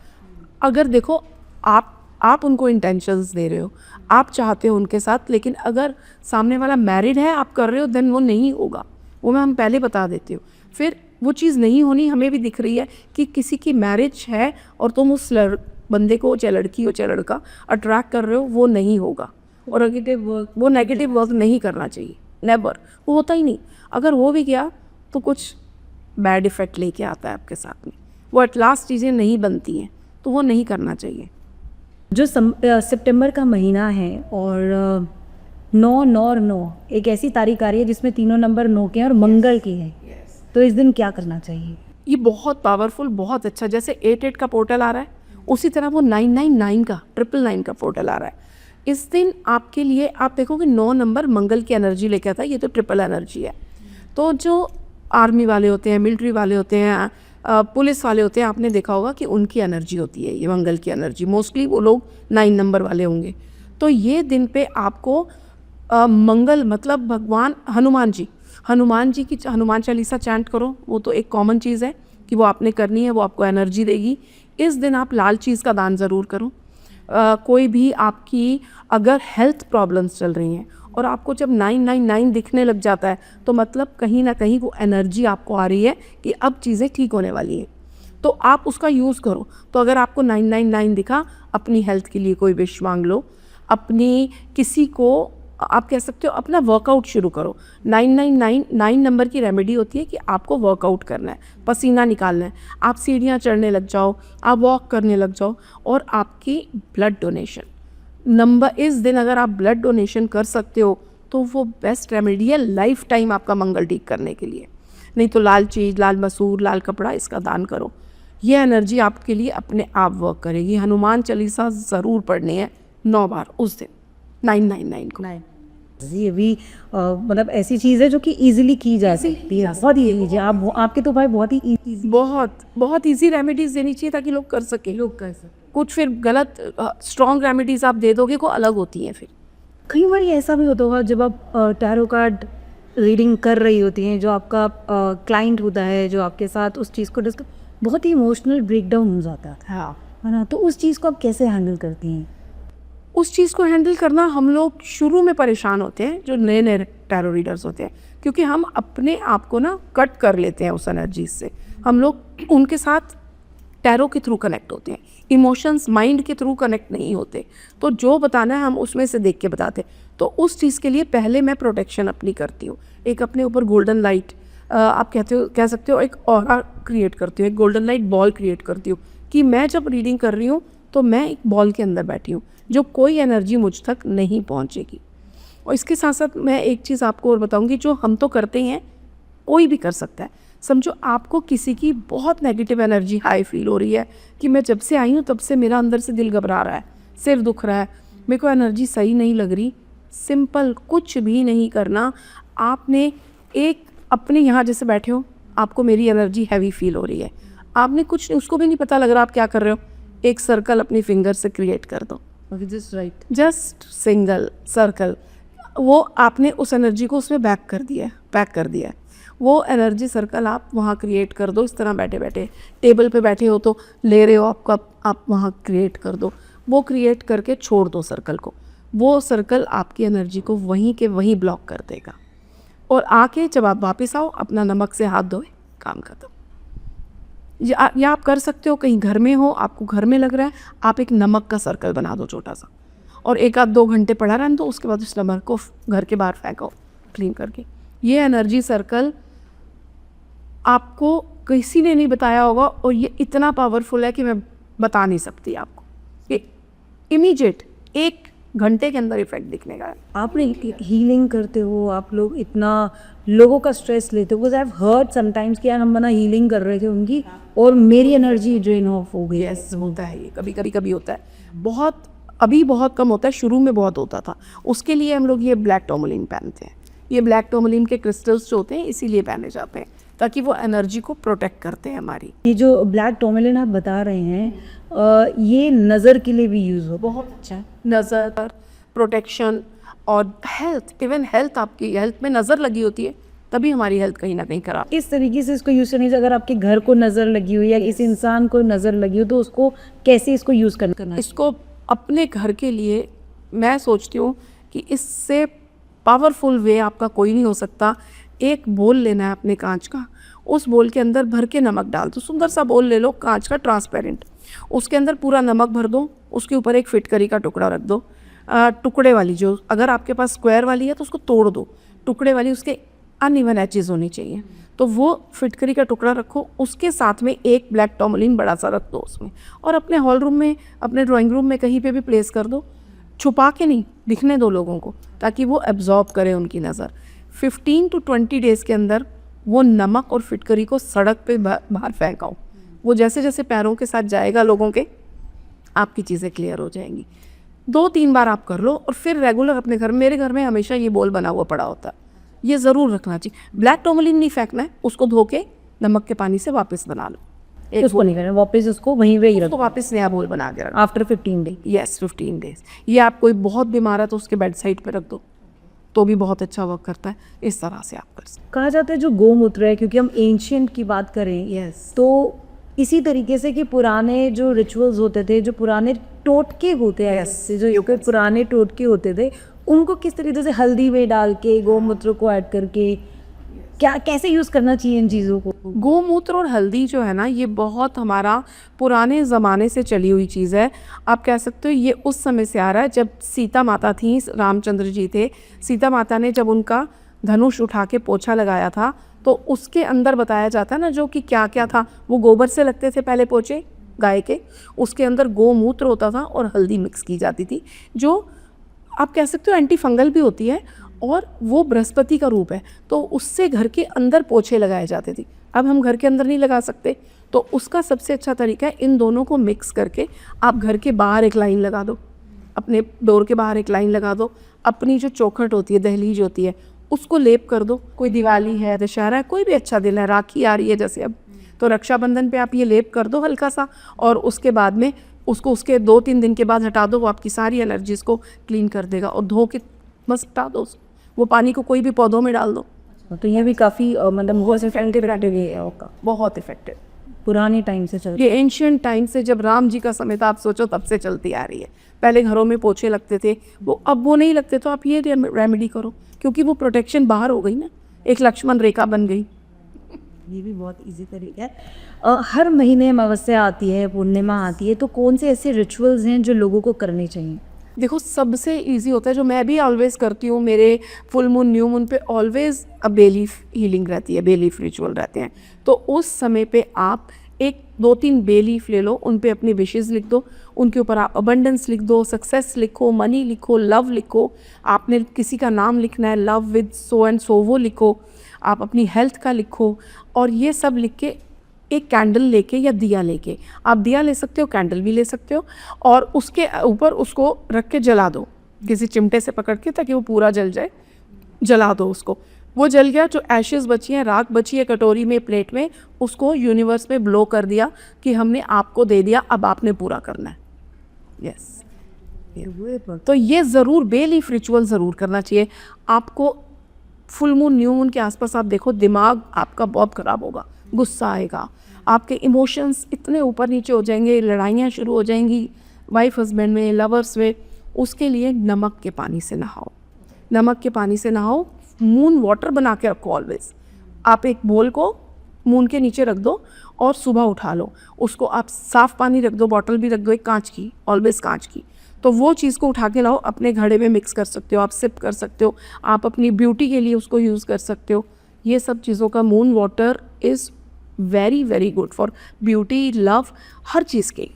अगर देखो आप उनको इंटेंशंस दे रहे हो, आप चाहते हो उनके साथ, लेकिन अगर सामने वाला मैरिड है, आप कर रहे हो, देन वो नहीं होगा। वो मैं हम पहले बता देती हूँ। फिर वो चीज़ नहीं होनी हमें भी दिख रही है कि किसी की मैरिज है और तुम उस बंदे को, चाहे लड़की हो चाहे लड़का, अट्रैक्ट कर रहे हो, वो नहीं होगा। और वो नेगेटिव वर्क नहीं करना चाहिए, नेवर। वो होता ही नहीं। अगर हो भी गया तो कुछ बैड इफ़ेक्ट लेके आता है आपके साथ में। वो एट लास्ट चीज़ें नहीं बनती हैं, तो वो नहीं करना चाहिए। जो सितंबर का महीना है और 9 और 9 एक ऐसी तारीख आ रही है जिसमें तीनों नंबर 9 के हैं और मंगल की है। तो इस दिन क्या करना चाहिए? ये बहुत पावरफुल, बहुत अच्छा। जैसे 88 का पोर्टल आ रहा है, उसी तरह वो 999 का, 999 का पोर्टल आ रहा है। इस दिन आपके लिए आप देखोगे 9 नंबर मंगल की एनर्जी लेके आता है। ये तो ट्रिपल एनर्जी है। तो जो आर्मी वाले होते हैं, मिलिट्री वाले होते हैं, पुलिस वाले होते हैं, आपने देखा होगा कि उनकी एनर्जी होती है ये मंगल की एनर्जी। मोस्टली वो लोग 9 नंबर वाले होंगे। तो ये दिन पे आपको मंगल मतलब भगवान हनुमान जी की हनुमान चालीसा चैंट करो। वो तो एक कॉमन चीज़ है कि वो आपने करनी है, वो आपको एनर्जी देगी। इस दिन आप लाल चीज़ का दान ज़रूर करो। कोई भी आपकी अगर हेल्थ प्रॉब्लम्स चल रही हैं और आपको जब 999 दिखने लग जाता है, तो मतलब कहीं ना कहीं वो एनर्जी आपको आ रही है कि अब चीज़ें ठीक होने वाली हैं, तो आप उसका यूज़ करो। तो अगर आपको 999 दिखा, अपनी हेल्थ के लिए कोई विश मांग लो, अपनी किसी को आप कह सकते हो अपना वर्कआउट शुरू करो। 999 नंबर की रेमेडी होती है कि आपको वर्कआउट करना है, पसीना निकालना है। आप सीढ़ियाँ चढ़ने लग जाओ, आप वॉक करने लग जाओ, और आपकी ब्लड डोनेशन नंबर, इस दिन अगर आप ब्लड डोनेशन कर सकते हो तो वो बेस्ट रेमेडी है लाइफ टाइम आपका मंगल ठीक करने के लिए। नहीं तो लाल चीज़, लाल मसूर, लाल कपड़ा, इसका दान करो। ये एनर्जी आपके लिए अपने आप वर्क करेगी। हनुमान चालीसा ज़रूर पढ़नी है 9 बार उस दिन, 999 को। ये भी मतलब ऐसी चीज़ है जो कि इजीली की जा सकती है। बहुत ही ईजी। आपके तो भाई बहुत ही ईजी, बहुत ईजी रेमेडीज़ देनी चाहिए ताकि लोग कर सकें। कुछ फिर गलत स्ट्रॉन्ग रेमेडीज़ आप दे दोगे को अलग होती हैं। फिर कई बार ऐसा भी होता होगा जब आप टैरो कार्ड रीडिंग कर रही होती हैं, जो आपका क्लाइंट होता है जो आपके साथ उस चीज़ को डिस्कस, बहुत ही इमोशनल ब्रेकडाउन हो जाता है, हाँ, है ना? तो उस चीज़ को आप कैसे हैंडल करती हैं? उस चीज़ को हैंडल करना, हम लोग शुरू में परेशान होते हैं जो नए नए टैरो रीडर्स होते हैं, क्योंकि हम अपने आप को ना कट कर लेते हैं उस एनर्जी से। हम लोग उनके साथ टैरो के थ्रू कनेक्ट होते हैं, इमोशंस माइंड के थ्रू कनेक्ट नहीं होते। तो जो बताना है हम उसमें से देख के बताते। तो उस चीज़ के लिए पहले मैं प्रोटेक्शन अपनी करती हूँ। एक अपने ऊपर गोल्डन लाइट, आप कह सकते हो एक ऑरा क्रिएट करती हूँ, एक गोल्डन लाइट बॉल क्रिएट करती हूँ कि मैं जब रीडिंग कर रही हूँ तो मैं एक बॉल के अंदर बैठी हूँ, जो कोई एनर्जी मुझ तक नहीं पहुँचेगी। और इसके साथ साथ मैं एक चीज़ आपको और बताऊँगी, जो हम तो करते ही हैं, कोई भी कर सकता है। समझो आपको किसी की बहुत नेगेटिव एनर्जी हाई फील हो रही है कि मैं जब से आई हूँ तब से मेरा अंदर से दिल घबरा रहा है, सिर दुख रहा है, मेरे को एनर्जी सही नहीं लग रही। सिंपल, कुछ भी नहीं करना। आपने एक अपने यहाँ जैसे बैठे हो, आपको मेरी एनर्जी हैवी फील हो रही है, आपने कुछ उसको भी नहीं पता लग रहा आप क्या कर रहे हो, एक सर्कल अपनी फिंगर से क्रिएट कर दो। जस्ट सिंगल सर्कल, वो आपने उस एनर्जी को उसमें पैक कर दिया है। वो एनर्जी सर्कल आप वहाँ क्रिएट कर दो। इस तरह बैठे बैठे, टेबल पे बैठे हो तो ले रहे हो आपका, आप वहाँ क्रिएट कर दो। वो क्रिएट करके छोड़ दो सर्कल को। वो सर्कल आपकी एनर्जी को वहीं के वहीं ब्लॉक कर देगा। और आके जब आप वापस आओ, अपना नमक से हाथ धोए, काम खत्म। या आप कर सकते हो, कहीं घर में हो, आपको घर में लग रहा है, आप एक नमक का सर्कल बना दो छोटा सा, और 1-2 घंटे पड़ा रहने दो। उसके बाद उस नमक को घर के बाहर फेंको क्लीन करके। ये एनर्जी सर्कल आपको किसी ने नहीं बताया होगा, और ये इतना पावरफुल है कि मैं बता नहीं सकती आपको। ये इमीडिएट 1 घंटे के अंदर इफेक्ट दिखने का है। आपने हीलिंग करते हो, आप लोग इतना लोगों का स्ट्रेस लेते हो, because I have heard sometimes कि यार हम बना हीलिंग कर रहे थे उनकी और मेरी एनर्जी ड्रेन ऑफ हो गई। यस, होता है, ये कभी होता है। बहुत अभी बहुत कम होता है, शुरू में बहुत होता था। उसके लिए हम लोग ये ब्लैक टोरमलिन पहनते हैं। ये ब्लैक टोरमलिन के क्रिस्टल्स जो होते हैं इसीलिए पहने जाते हैं, ताकि वो एनर्जी को प्रोटेक्ट करते हैं हमारी। ये जो ब्लैक टोरमलिन आप बता रहे हैं, ये नज़र के लिए भी यूज़ हो, बहुत अच्छा है। नज़र, प्रोटेक्शन और हेल्थ, इवन हेल्थ, आपकी हेल्थ में नज़र लगी होती है तभी हमारी हेल्थ कहीं ना कहीं खराब। किस तरीके से इसको यूज़ करनी चाहिए? अगर आपके घर को नज़र लगी हुई या किसी इंसान को नज़र लगी हो तो उसको कैसे इसको यूज़ करना है? इसको अपने घर के लिए मैं सोचती हूँ कि इससे पावरफुल वे आपका कोई नहीं हो सकता। एक बोल लेना है अपने कांच का, उस बोल के अंदर भर के नमक डाल दो। सुंदर सा बोल ले लो कांच का, ट्रांसपेरेंट, उसके अंदर पूरा नमक भर दो, उसके ऊपर एक फिटकरी का टुकड़ा रख दो। टुकड़े वाली, जो अगर आपके पास स्क्वायर वाली है तो उसको तोड़ दो, टुकड़े वाली उसके अनइवन एजेस होनी चाहिए, तो वो फिटकरी का टुकड़ा रखो। उसके साथ में एक ब्लैक टॉर्मलिन बड़ा सा रख दो उसमें, और अपने हॉल रूम में, अपने ड्राइंग रूम में कहीं पे भी प्लेस कर दो। छुपा के नहीं, दिखने दो लोगों को, ताकि वो एब्जॉर्ब करे उनकी नज़र। 15 to 20 डेज़ के अंदर वो नमक और फिटकरी को सड़क पे बाहर फेंकाओ। वो जैसे जैसे पैरों के साथ जाएगा लोगों के, आपकी चीज़ें क्लियर हो जाएंगी। 2-3 बार आप कर लो, और फिर रेगुलर अपने घर, मेरे घर में हमेशा ये बोल बना हुआ पड़ा होता है, ये ज़रूर रखना चाहिए। ब्लैक टॉर्मलिन नहीं फेंकना है, उसको धो के नमक के पानी से वापस बना लो। तो उसको नहीं करना, वापस उसको वहीं पे ही तो रखो वापस नया बोल बना के रखो आफ्टर 15 डे। Yes 15 days. ये आप कोई बहुत बीमार है तो उसके बेड साइड पे रख दो, तो भी बहुत अच्छा वर्क करता है। इस तरह से आप कर सकते कहा जाता है जो गोमूत्र है, क्योंकि हम एंशियंट की बात करें यस तो इसी तरीके से कि पुराने जो रिचुअल्स होते थे, जो पुराने टोटके होते हैं, ऐसे जो पुराने टोटके होते थे, उनको किस तरीके से हल्दी में डाल के गोमूत्र को ऐड करके क्या कैसे यूज़ करना चाहिए इन चीज़ों को? गोमूत्र और हल्दी जो है ना, ये बहुत हमारा पुराने ज़माने से चली हुई चीज़ है। आप कह सकते हो ये उस समय से आ रहा है जब सीता माता थी, रामचंद्र जी थे। सीता माता ने जब उनका धनुष उठा के पोछा लगाया था, तो उसके अंदर बताया जाता है ना जो कि क्या क्या था। वो गोबर से लगते थे पहले पोछे गाय के, उसके अंदर गोमूत्र होता था और हल्दी मिक्स की जाती थी, जो आप कह सकते हो एंटी फंगल भी होती है, और वो बृहस्पति का रूप है, तो उससे घर के अंदर पोछे लगाए जाते थे। अब हम घर के अंदर नहीं लगा सकते, तो उसका सबसे अच्छा तरीका है इन दोनों को मिक्स करके आप घर के बाहर एक लाइन लगा दो, अपने डोर के बाहर एक लाइन लगा दो। अपनी जो चौखट होती है, दहलीज होती है, उसको लेप कर दो। कोई दिवाली है, दशहरा है, कोई भी अच्छा दिन है, राखी आ रही है जैसे अब, तो रक्षाबंधन पे आप ये लेप कर दो हल्का सा, और उसके बाद में उसको उसके 2-3 दिन के बाद हटा दो। वो आपकी सारी एलर्जीज़ को क्लीन कर देगा, और धो के बस हटा दो वो पानी को, कोई भी पौधों में डाल दो। तो ये भी काफ़ी मतलब बहुत इफेक्टिव है आपका, बहुत इफेक्टिव, पुराने टाइम से चल ये एंशियंट टाइम से, जब राम जी का समय था, आप सोचो तब से चलती आ रही है। पहले घरों में पोछे लगते थे, वो अब वो नहीं लगते, तो आप ये रेमेडी करो, क्योंकि वो प्रोटेक्शन बाहर हो गई ना, एक लक्ष्मण रेखा बन गई। ये भी बहुत इजी तरीका है। हर महीने अमावस्या आती है, पूर्णिमा आती है, तो कौन से ऐसे रिचुअल्स हैं जो लोगों को करने चाहिए? देखो, सबसे इजी होता है, जो मैं भी ऑलवेज करती हूँ, मेरे फुल मून न्यू मून पे ऑलवेज बेलीफ हीलिंग रहती है, बेलीफ रिचुअल रहते हैं। तो उस समय पे आप 1-2-3 बेलीफ ले लो, उन पे अपनी विशेज़ लिख दो, उनके ऊपर आप अबंडेंस लिख दो, सक्सेस लिखो, मनी लिखो, लव लिखो। आपने किसी का नाम लिखना है, love with so and so, वो लिखो। आप अपनी हेल्थ का लिखो, और ये सब लिख के एक कैंडल लेके या दिया लेके, आप दिया ले सकते हो, कैंडल भी ले सकते हो, और उसके ऊपर उसको रख के जला दो किसी चिमटे से पकड़ के, ताकि वो पूरा जल जाए। जला दो उसको, वो जल गया, जो एशेज़ बची हैं, राख बची है कटोरी में, प्लेट में, उसको यूनिवर्स में ब्लो कर दिया कि हमने आपको दे दिया, अब आपने पूरा करना है। यस, तो ये ज़रूर बेलीफ रिचुअल ज़रूर करना चाहिए आपको। फुल मून न्यू मून के आसपास आप देखो, दिमाग आपका बहुत ख़राब होगा, गुस्सा आएगा, आपके इमोशंस इतने ऊपर नीचे हो जाएंगे, लड़ाइयाँ शुरू हो जाएंगी वाइफ हस्बैंड में, लवर्स में। उसके लिए नमक के पानी से नहाओ, नमक के पानी से नहाओ। मून वाटर बना के रखो ऑलवेज। आप एक बोल को मून के नीचे रख दो, और सुबह उठा लो उसको, आप साफ़ पानी रख दो, बॉटल भी रख दो एक कांच की, ऑलवेज कांच की। तो वो चीज़ को उठा के लाओ, अपने घड़े में मिक्स कर सकते हो, आप सिप कर सकते हो, आप अपनी ब्यूटी के लिए उसको यूज़ कर सकते हो। ये सब चीज़ों का, moon water is very very good for beauty, love, हर चीज़ के।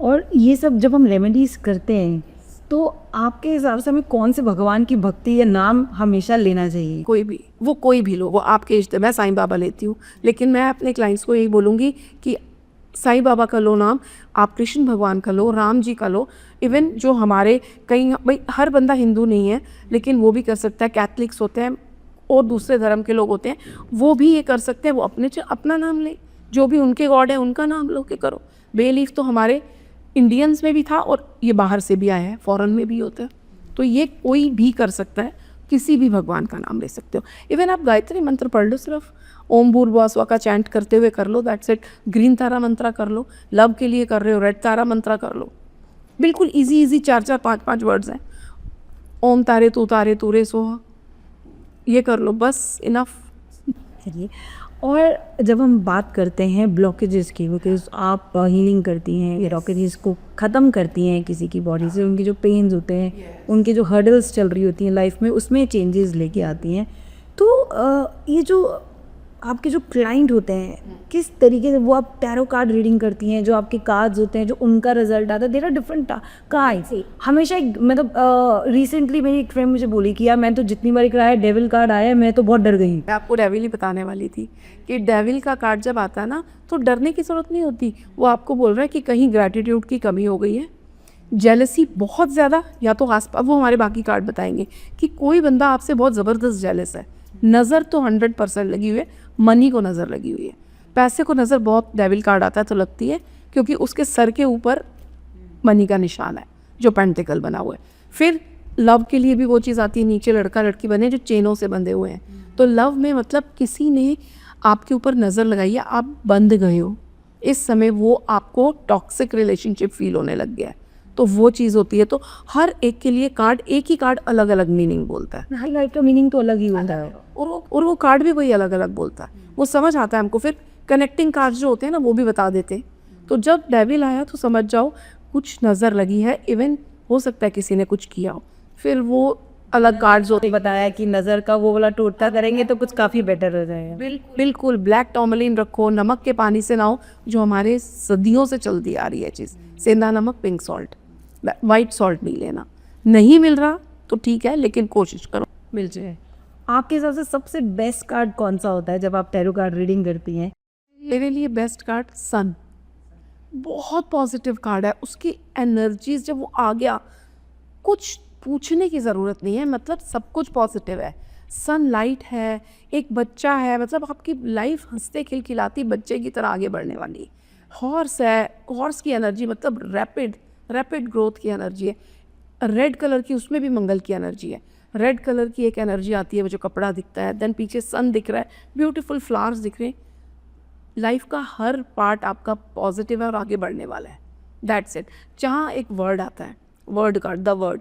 और ये सब जब हम रेमेडीज़ करते हैं, तो आपके हिसाब से हमें कौन से भगवान की भक्ति या नाम हमेशा लेना चाहिए? कोई भी, वो कोई भी लो, वो आपके इष्ट। मैं साईं बाबा लेती हूँ, लेकिन मैं अपने क्लाइंट्स को यही बोलूँगी कि साईं बाबा का लो नाम, आप कृष्ण भगवान का लो, राम जी का लो। इवन जो हमारे कई, भाई हर बंदा हिंदू नहीं है, लेकिन वो भी कर सकता है। कैथलिक्स होते हैं और दूसरे धर्म के लोग होते हैं, वो भी ये कर सकते हैं। वो अपना नाम ले, जो भी उनके गॉड है उनका नाम लो के करो। बेलीफ तो हमारे इंडियंस में भी था, और ये बाहर से भी आया है, फॉरेन में भी होता है, तो ये कोई भी कर सकता है। किसी भी भगवान का नाम ले सकते हो। इवन आप गायत्री मंत्र पढ़ लो, सिर्फ ओम भूर्भुवः स्वः का चैंट करते हुए कर लो, दैट्स इट। ग्रीन तारा मंत्रा कर लो, लव के लिए कर रहे हो रेड तारा मंत्रा कर लो। बिल्कुल इजी इजी 4-4 5-5 वर्ड्स हैं। ओम तारे तू रे सोहा, ये कर लो, बस इनफ। चलिए, और जब हम बात करते हैं ब्लॉकेजेस की, बिकॉज आप हीलिंग करती हैं, ये ब्लॉकेजेस को ख़त्म करती हैं किसी की बॉडी से, उनके जो पेन्स होते हैं, उनके जो हर्डल्स चल रही होती हैं लाइफ में, उसमें चेंजेस लेके आती हैं। तो ये जो आपके जो क्लाइंट होते हैं, किस तरीके से वो आप टैरो कार्ड रीडिंग करती हैं, जो आपके कार्ड्स होते हैं, जो उनका रिजल्ट आता है, देर आर डिफरेंट कार्ड्स। हमेशा एक मतलब रिसेंटली मेरी एक फ्रेंड मुझे बोली कि यार मैं तो जितनी बार कराया डेविल कार्ड आया मैं तो बहुत डर गई। मैं आपको डेविल ही बताने वाली थी कि डेविल का कार्ड जब आता है ना तो डरने की ज़रूरत नहीं होती। वो आपको बोल रहा है कि कहीं ग्रैटिट्यूड की कमी हो गई है, जेलसी बहुत ज़्यादा, या तो आसपास, वो हमारे बाकी कार्ड बताएंगे कि कोई बंदा आपसे बहुत ज़बरदस्त जेलस है। नज़र तो 100% लगी हुई है, मनी को नज़र लगी हुई है, पैसे को नज़र बहुत डेविल कार्ड आता है तो लगती है, क्योंकि उसके सर के ऊपर मनी का निशान है जो पेंटिकल बना हुआ है। फिर लव के लिए भी वो चीज़ आती है, नीचे लड़का लड़की बने जो चेनों से बंधे हुए हैं। तो लव में मतलब किसी ने आपके ऊपर नज़र लगाई है, आप बंध गए हो इस समय, वो आपको टॉक्सिक रिलेशनशिप फील होने लग गया है, तो वो चीज़ होती है। तो हर एक के लिए कार्ड, एक ही कार्ड अलग अलग मीनिंग बोलता है, हर लाइफ का मीनिंग तो अलग ही होता है, और वो कार्ड भी वही अलग अलग बोलता है, वो समझ आता है हमको। फिर कनेक्टिंग कार्ड जो होते हैं ना वो भी बता देते हैं। तो जब डेविल आया तो समझ जाओ कुछ नज़र लगी है, इवन हो सकता है किसी ने कुछ किया हो। फिर वो अलग कार्ड्स होते हैं, बताया कि नज़र का वो वाला टोटका करेंगे तो कुछ काफ़ी बेटर हो जाएगा। बिल्कुल ब्लैक टॉर्मलिन रखो, नमक के पानी से नहाओ, जो हमारे सदियों से चलती आ रही है चीज़, सेंधा नमक, पिंक सॉल्ट, वाइट सॉल्ट नहीं लेना। नहीं मिल रहा तो ठीक है, लेकिन कोशिश करो मिल जाए। आपके हिसाब से सबसे बेस्ट कार्ड कौन सा होता है जब आप टैरो कार्ड रीडिंग करती हैं? मेरे लिए बेस्ट कार्ड सन, बहुत पॉजिटिव कार्ड है। उसकी एनर्जीज जब वो आ गया, कुछ पूछने की ज़रूरत नहीं है, मतलब सब कुछ पॉजिटिव है। सनलाइट है, एक बच्चा है, मतलब आपकी लाइफ हंसते खिलखिलाती बच्चे की तरह आगे बढ़ने वाली। हॉर्स है, हॉर्स की एनर्जी मतलब रैपिड ग्रोथ की एनर्जी है। रेड कलर की, उसमें भी मंगल की एनर्जी है। रेड कलर की एक एनर्जी आती है, वो जो कपड़ा दिखता है, देन पीछे सन दिख रहा है, ब्यूटीफुल फ्लावर्स दिख रहे हैं। लाइफ का हर पार्ट आपका पॉजिटिव है और आगे बढ़ने वाला है, दैट्स इट। जहाँ एक वर्ड आता है, वर्ड कार्ड, द वर्ड,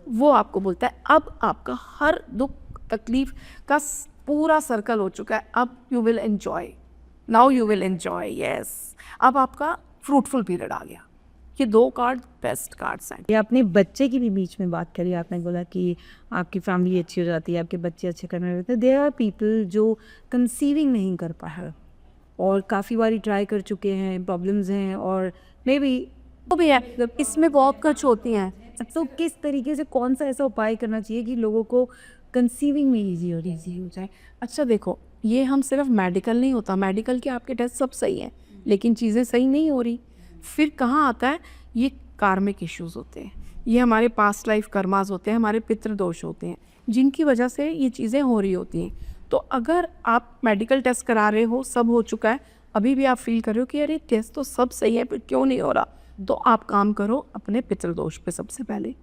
वो आपको बोलता है अब आपका हर दुख तकलीफ का पूरा सर्कल हो चुका है, अब you will enjoy, now you will enjoy, yes, अब आपका फ्रूटफुल पीरियड आ गया। ये दो कार्ड बेस्ट कार्ड्स हैं। ये अपने बच्चे की भी बीच में बात करी, आपने बोला कि आपकी फैमिली अच्छी हो जाती है, आपके बच्चे अच्छे करने लगते हैं। देयर आर पीपल जो कंसीविंग नहीं कर पाए और काफ़ी बारी ट्राई कर चुके हैं, प्रॉब्लम्स हैं, और मे बी वो भी है, इसमें बहुत कुछ होती हैं। तो किस तरीके से, कौन सा ऐसा उपाय करना चाहिए कि लोगों को कंसीविंग में ईजी हो जाए? अच्छा देखो, ये हम सिर्फ मेडिकल नहीं होता, मेडिकल के आपके टेस्ट सब सही हैं, लेकिन चीज़ें सही नहीं हो रही, फिर कहाँ आता है? ये कार्मिक इश्यूज़ होते हैं, ये हमारे पास्ट लाइफ कर्मास होते हैं, हमारे पितृदोष होते हैं, जिनकी वजह से ये चीज़ें हो रही होती हैं। तो अगर आप मेडिकल टेस्ट करा रहे हो, सब हो चुका है, अभी भी आप फील कर रहे हो कि अरे टेस्ट तो सब सही है फिर क्यों नहीं हो रहा, तो आप काम करो अपने पितृदोष पे। सबसे पहले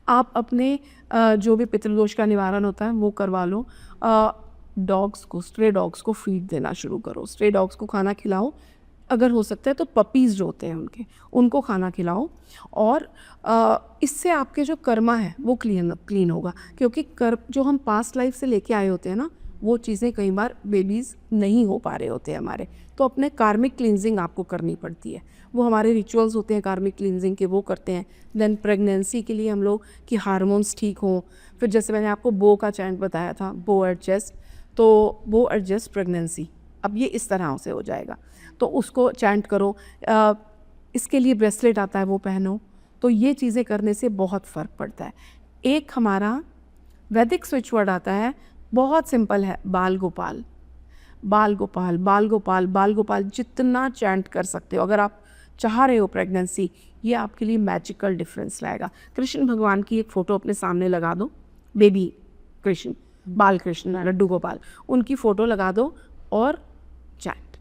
आप अपने जो भी पितृदोष का निवारण होता है वो करवा लो। डॉग्स को, स्ट्रे डॉग्स को फीड देना शुरू करो, स्ट्रे डॉग्स को खाना खिलाओ, अगर हो सकता है तो पपीज़ जो होते हैं उनको खाना खिलाओ। और इससे आपके जो कर्मा है वो क्लीन होगा, क्योंकि जो हम पास्ट लाइफ से लेके आए होते हैं ना, वो चीज़ें कई बार बेबीज़ नहीं हो पा रहे होते हैं हमारे, तो अपने कार्मिक क्लींजिंग आपको करनी पड़ती है। वो हमारे रिचुअल्स होते हैं कार्मिक क्लींजिंग के, वो करते हैं। देन प्रेगनेंसी के लिए हम लोग कि हार्मोन्स ठीक हों। फिर जैसे मैंने आपको बो का चैंट बताया था, बो एडजस्ट, तो बो एडजस्ट प्रेगनेंसी, अब ये इस तरह से हो जाएगा, तो उसको चैंट करो। इसके लिए ब्रेसलेट आता है, वो पहनो। तो ये चीज़ें करने से बहुत फ़र्क पड़ता है। एक हमारा वैदिक स्विच वर्ड आता है, बहुत सिंपल है, बाल गोपाल, बाल गोपाल, बाल गोपाल, बाल गोपाल, जितना चैंट कर सकते हो। अगर आप चाह रहे हो प्रेगनेंसी, ये आपके लिए मैजिकल डिफरेंस लाएगा। कृष्ण भगवान की एक फ़ोटो अपने सामने लगा दो, बेबी कृष्ण, बाल कृष्ण, लड्डू गोपाल, उनकी फ़ोटो लगा दो और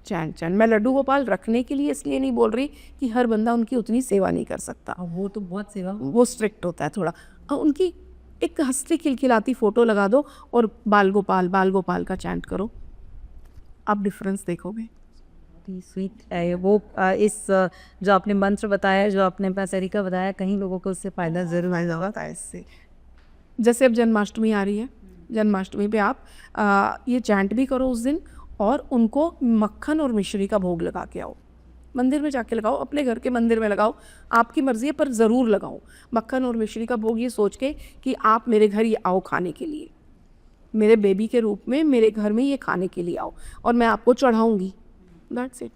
चैंट। मैं लड्डू गोपाल रखने के लिए इसलिए नहीं बोल रही कि हर बंदा उनकी उतनी सेवा नहीं कर सकता, वो तो बहुत सेवा, वो स्ट्रिक्ट होता है थोड़ा। उनकी एक हंसती खिलखिलाती फ़ोटो लगा दो और बाल गोपाल का चैंट करो, आप डिफरेंस देखोगे। स्वीट है वो। जो आपने मंत्र बताया, जो आपने पैसेरी का बताया, कहीं लोगों को उससे फ़ायदा ज़रूर होगा। इससे जैसे अब जन्माष्टमी आ रही है, जन्माष्टमी पे आप ये चैंट भी करो उस दिन, और उनको मक्खन और मिश्री का भोग लगा के आओ। मंदिर में जाके लगाओ, अपने घर के मंदिर में लगाओ, आपकी मर्ज़ी है, पर ज़रूर लगाओ मक्खन और मिश्री का भोग, ये सोच के कि आप मेरे घर ये आओ खाने के लिए, मेरे बेबी के रूप में मेरे घर में ये खाने के लिए आओ, और मैं आपको चढ़ाऊँगी। That's it.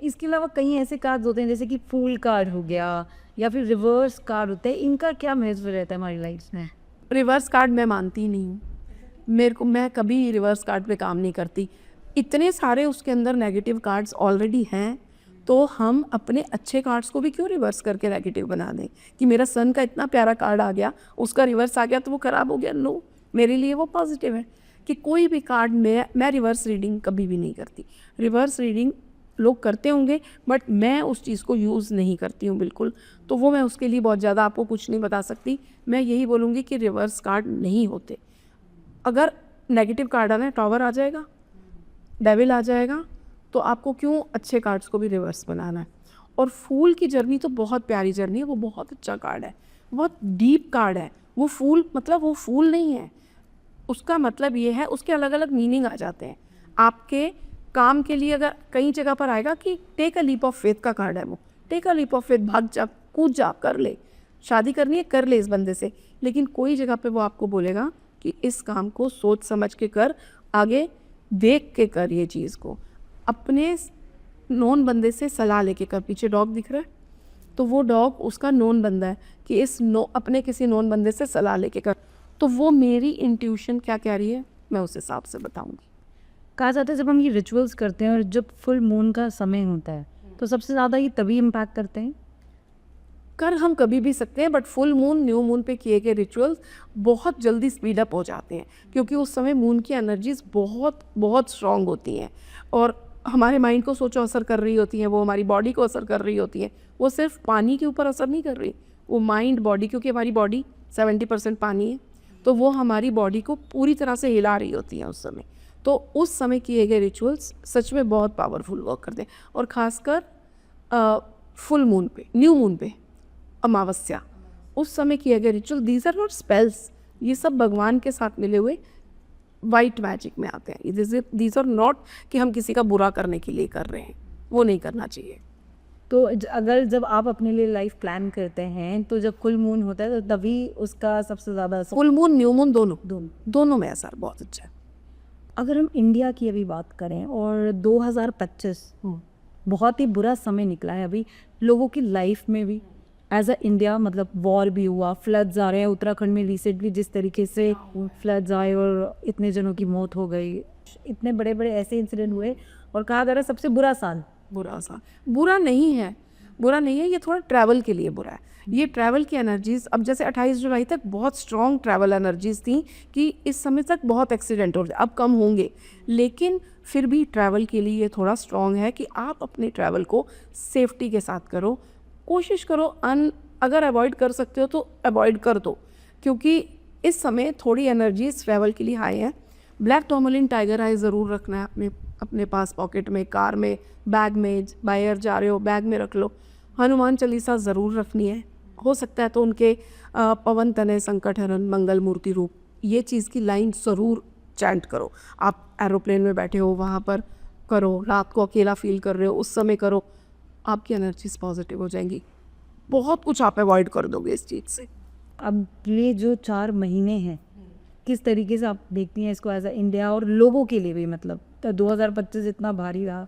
इसके अलावा कई ऐसे कार्ड्स होते हैं जैसे कि फूल कार्ड हो गया या फिर रिवर्स कार्ड होते हैं, इनका क्या महत्व रहता है हमारी लाइफ में? रिवर्स कार्ड मैं मानती ही नहीं हूँ, मैं कभी रिवर्स कार्ड पे काम नहीं करती। इतने सारे उसके अंदर नेगेटिव कार्ड्स ऑलरेडी हैं, तो हम अपने अच्छे कार्ड्स को भी क्यों रिवर्स करके नेगेटिव बना दें कि मेरा सन का इतना प्यारा कार्ड आ गया, उसका रिवर्स आ गया तो वो ख़राब हो गया। नो, मेरे लिए वो पॉजिटिव है कि कोई भी कार्ड में मैं रिवर्स रीडिंग कभी भी नहीं करती। रिवर्स रीडिंग लोग करते होंगे, बट मैं उस चीज़ को यूज़ नहीं करती हूँ बिल्कुल, तो वो मैं उसके लिए बहुत ज़्यादा आपको कुछ नहीं बता सकती। मैं यही बोलूँगी कि रिवर्स कार्ड नहीं होते। अगर नेगेटिव कार्ड आना है, टॉवर आ जाएगा, डेविल आ जाएगा, तो आपको क्यों अच्छे कार्ड्स को भी रिवर्स बनाना है। और फूल की जर्नी तो बहुत प्यारी जर्नी है, वो बहुत अच्छा कार्ड है, बहुत डीप कार्ड है। वो फूल मतलब वो फूल नहीं है, उसका मतलब ये है, उसके अलग अलग मीनिंग आ जाते हैं आपके काम के लिए। अगर कई जगह पर आएगा कि take a leap of faith का कार्ड है, वो take a leap of faith, भाग जा, कूद जा, कर ले, शादी करनी है कर ले इस बंदे से। लेकिन कोई जगह पे वो आपको बोलेगा कि इस काम को सोच समझ के कर, आगे देख के कर, ये चीज़ को अपने नॉन बंदे से सलाह लेके कर। पीछे डॉग दिख रहा है, तो वो डॉग उसका नॉन बंदा है कि अपने किसी नॉन बंदे से सलाह लेके कर। तो वो मेरी इंट्यूशन क्या कह रही है, मैं उस हिसाब से बताऊंगी। कहा जाता है जब हम ये रिचुअल्स करते हैं और जब फुल मून का समय होता है तो सबसे ज़्यादा ये तभी इम्पैक्ट करते हैं। कर हम कभी भी सकते हैं, but full moon, new moon पे किए गए रिचुअल्स बहुत जल्दी स्पीड अप हो जाते हैं, क्योंकि उस समय मून की एनर्जीज बहुत बहुत स्ट्रांग होती हैं और हमारे माइंड को सोचो असर कर रही होती हैं, वो हमारी बॉडी को असर कर रही होती हैं। वो सिर्फ पानी के ऊपर असर नहीं कर रही, वो माइंड बॉडी, क्योंकि हमारी बॉडी 70% पानी है, तो वो हमारी बॉडी को पूरी तरह से हिला रही होती है उस समय। तो उस समय किए गए रिचुअल्स सच में बहुत पावरफुल वर्क करते हैं। और ख़ासकर फुल मून पे, न्यू मून पे, अमावस्या, उस समय किए गए ritual, these are not spells, ये सब भगवान के साथ मिले हुए वाइट मैजिक में आते हैं। दीज आर नॉट कि हम किसी का बुरा करने के लिए कर रहे हैं, वो नहीं करना चाहिए। तो अगर जब आप अपने लिए लाइफ प्लान करते हैं तो जब फुल मून होता है तो तभी उसका सबसे ज़्यादा असर। फुल मून, न्यू मून, दोनों में असर बहुत अच्छा है। अगर हम इंडिया की अभी बात करें और 2025 बहुत ही बुरा समय निकला है अभी लोगों की लाइफ में भी, एज अ इंडिया, मतलब वॉर भी हुआ, फ्लड्स आ रहे हैं उत्तराखंड में रिसेंटली, जिस तरीके से फ्लड्स आए और इतने जनों की मौत हो गई, इतने बड़े बड़े ऐसे इंसिडेंट हुए और कहा जा रहा है सबसे बुरा साल। बुरा नहीं है, ये थोड़ा ट्रैवल के लिए बुरा है। ये ट्रैवल की एनर्जीज, अब जैसे 28 जुलाई तक बहुत स्ट्रॉन्ग ट्रैवल एनर्जीज थी कि इस समय तक बहुत एक्सीडेंट हो रहे, अब कम होंगे, लेकिन फिर भी ट्रैवल के लिए ये थोड़ा स्ट्रॉन्ग है कि आप अपने ट्रैवल को सेफ्टी के साथ करो, कोशिश करो। अगर अवॉइड कर सकते हो तो अवॉइड कर दो, क्योंकि इस समय थोड़ी एनर्जीज ट्रैवल के लिए हाई है। ब्लैक टॉर्मलिन टाइगर आई ज़रूर रखना है अपने पास, पॉकेट में, कार में, बैग में, बाहर जा रहे हो बैग में रख लो। हनुमान चालीसा ज़रूर रखनी है, हो सकता है तो उनके पवन तनय संकट हरण मंगल मूर्ति रूप, ये चीज़ की लाइन ज़रूर चैंट करो। आप एरोप्लेन में बैठे हो वहाँ पर करो, रात को अकेला फील कर रहे हो उस समय करो, आपकी एनर्जीज पॉजिटिव हो जाएंगी। बहुत कुछ आप अवॉइड कर दोगे इस चीज़ से। अब ये जो 4 महीने हैं किस तरीके से आप देखती हैं इसको एज अ इंडिया और लोगों के लिए भी, मतलब तो 2025 इतना भारी रहा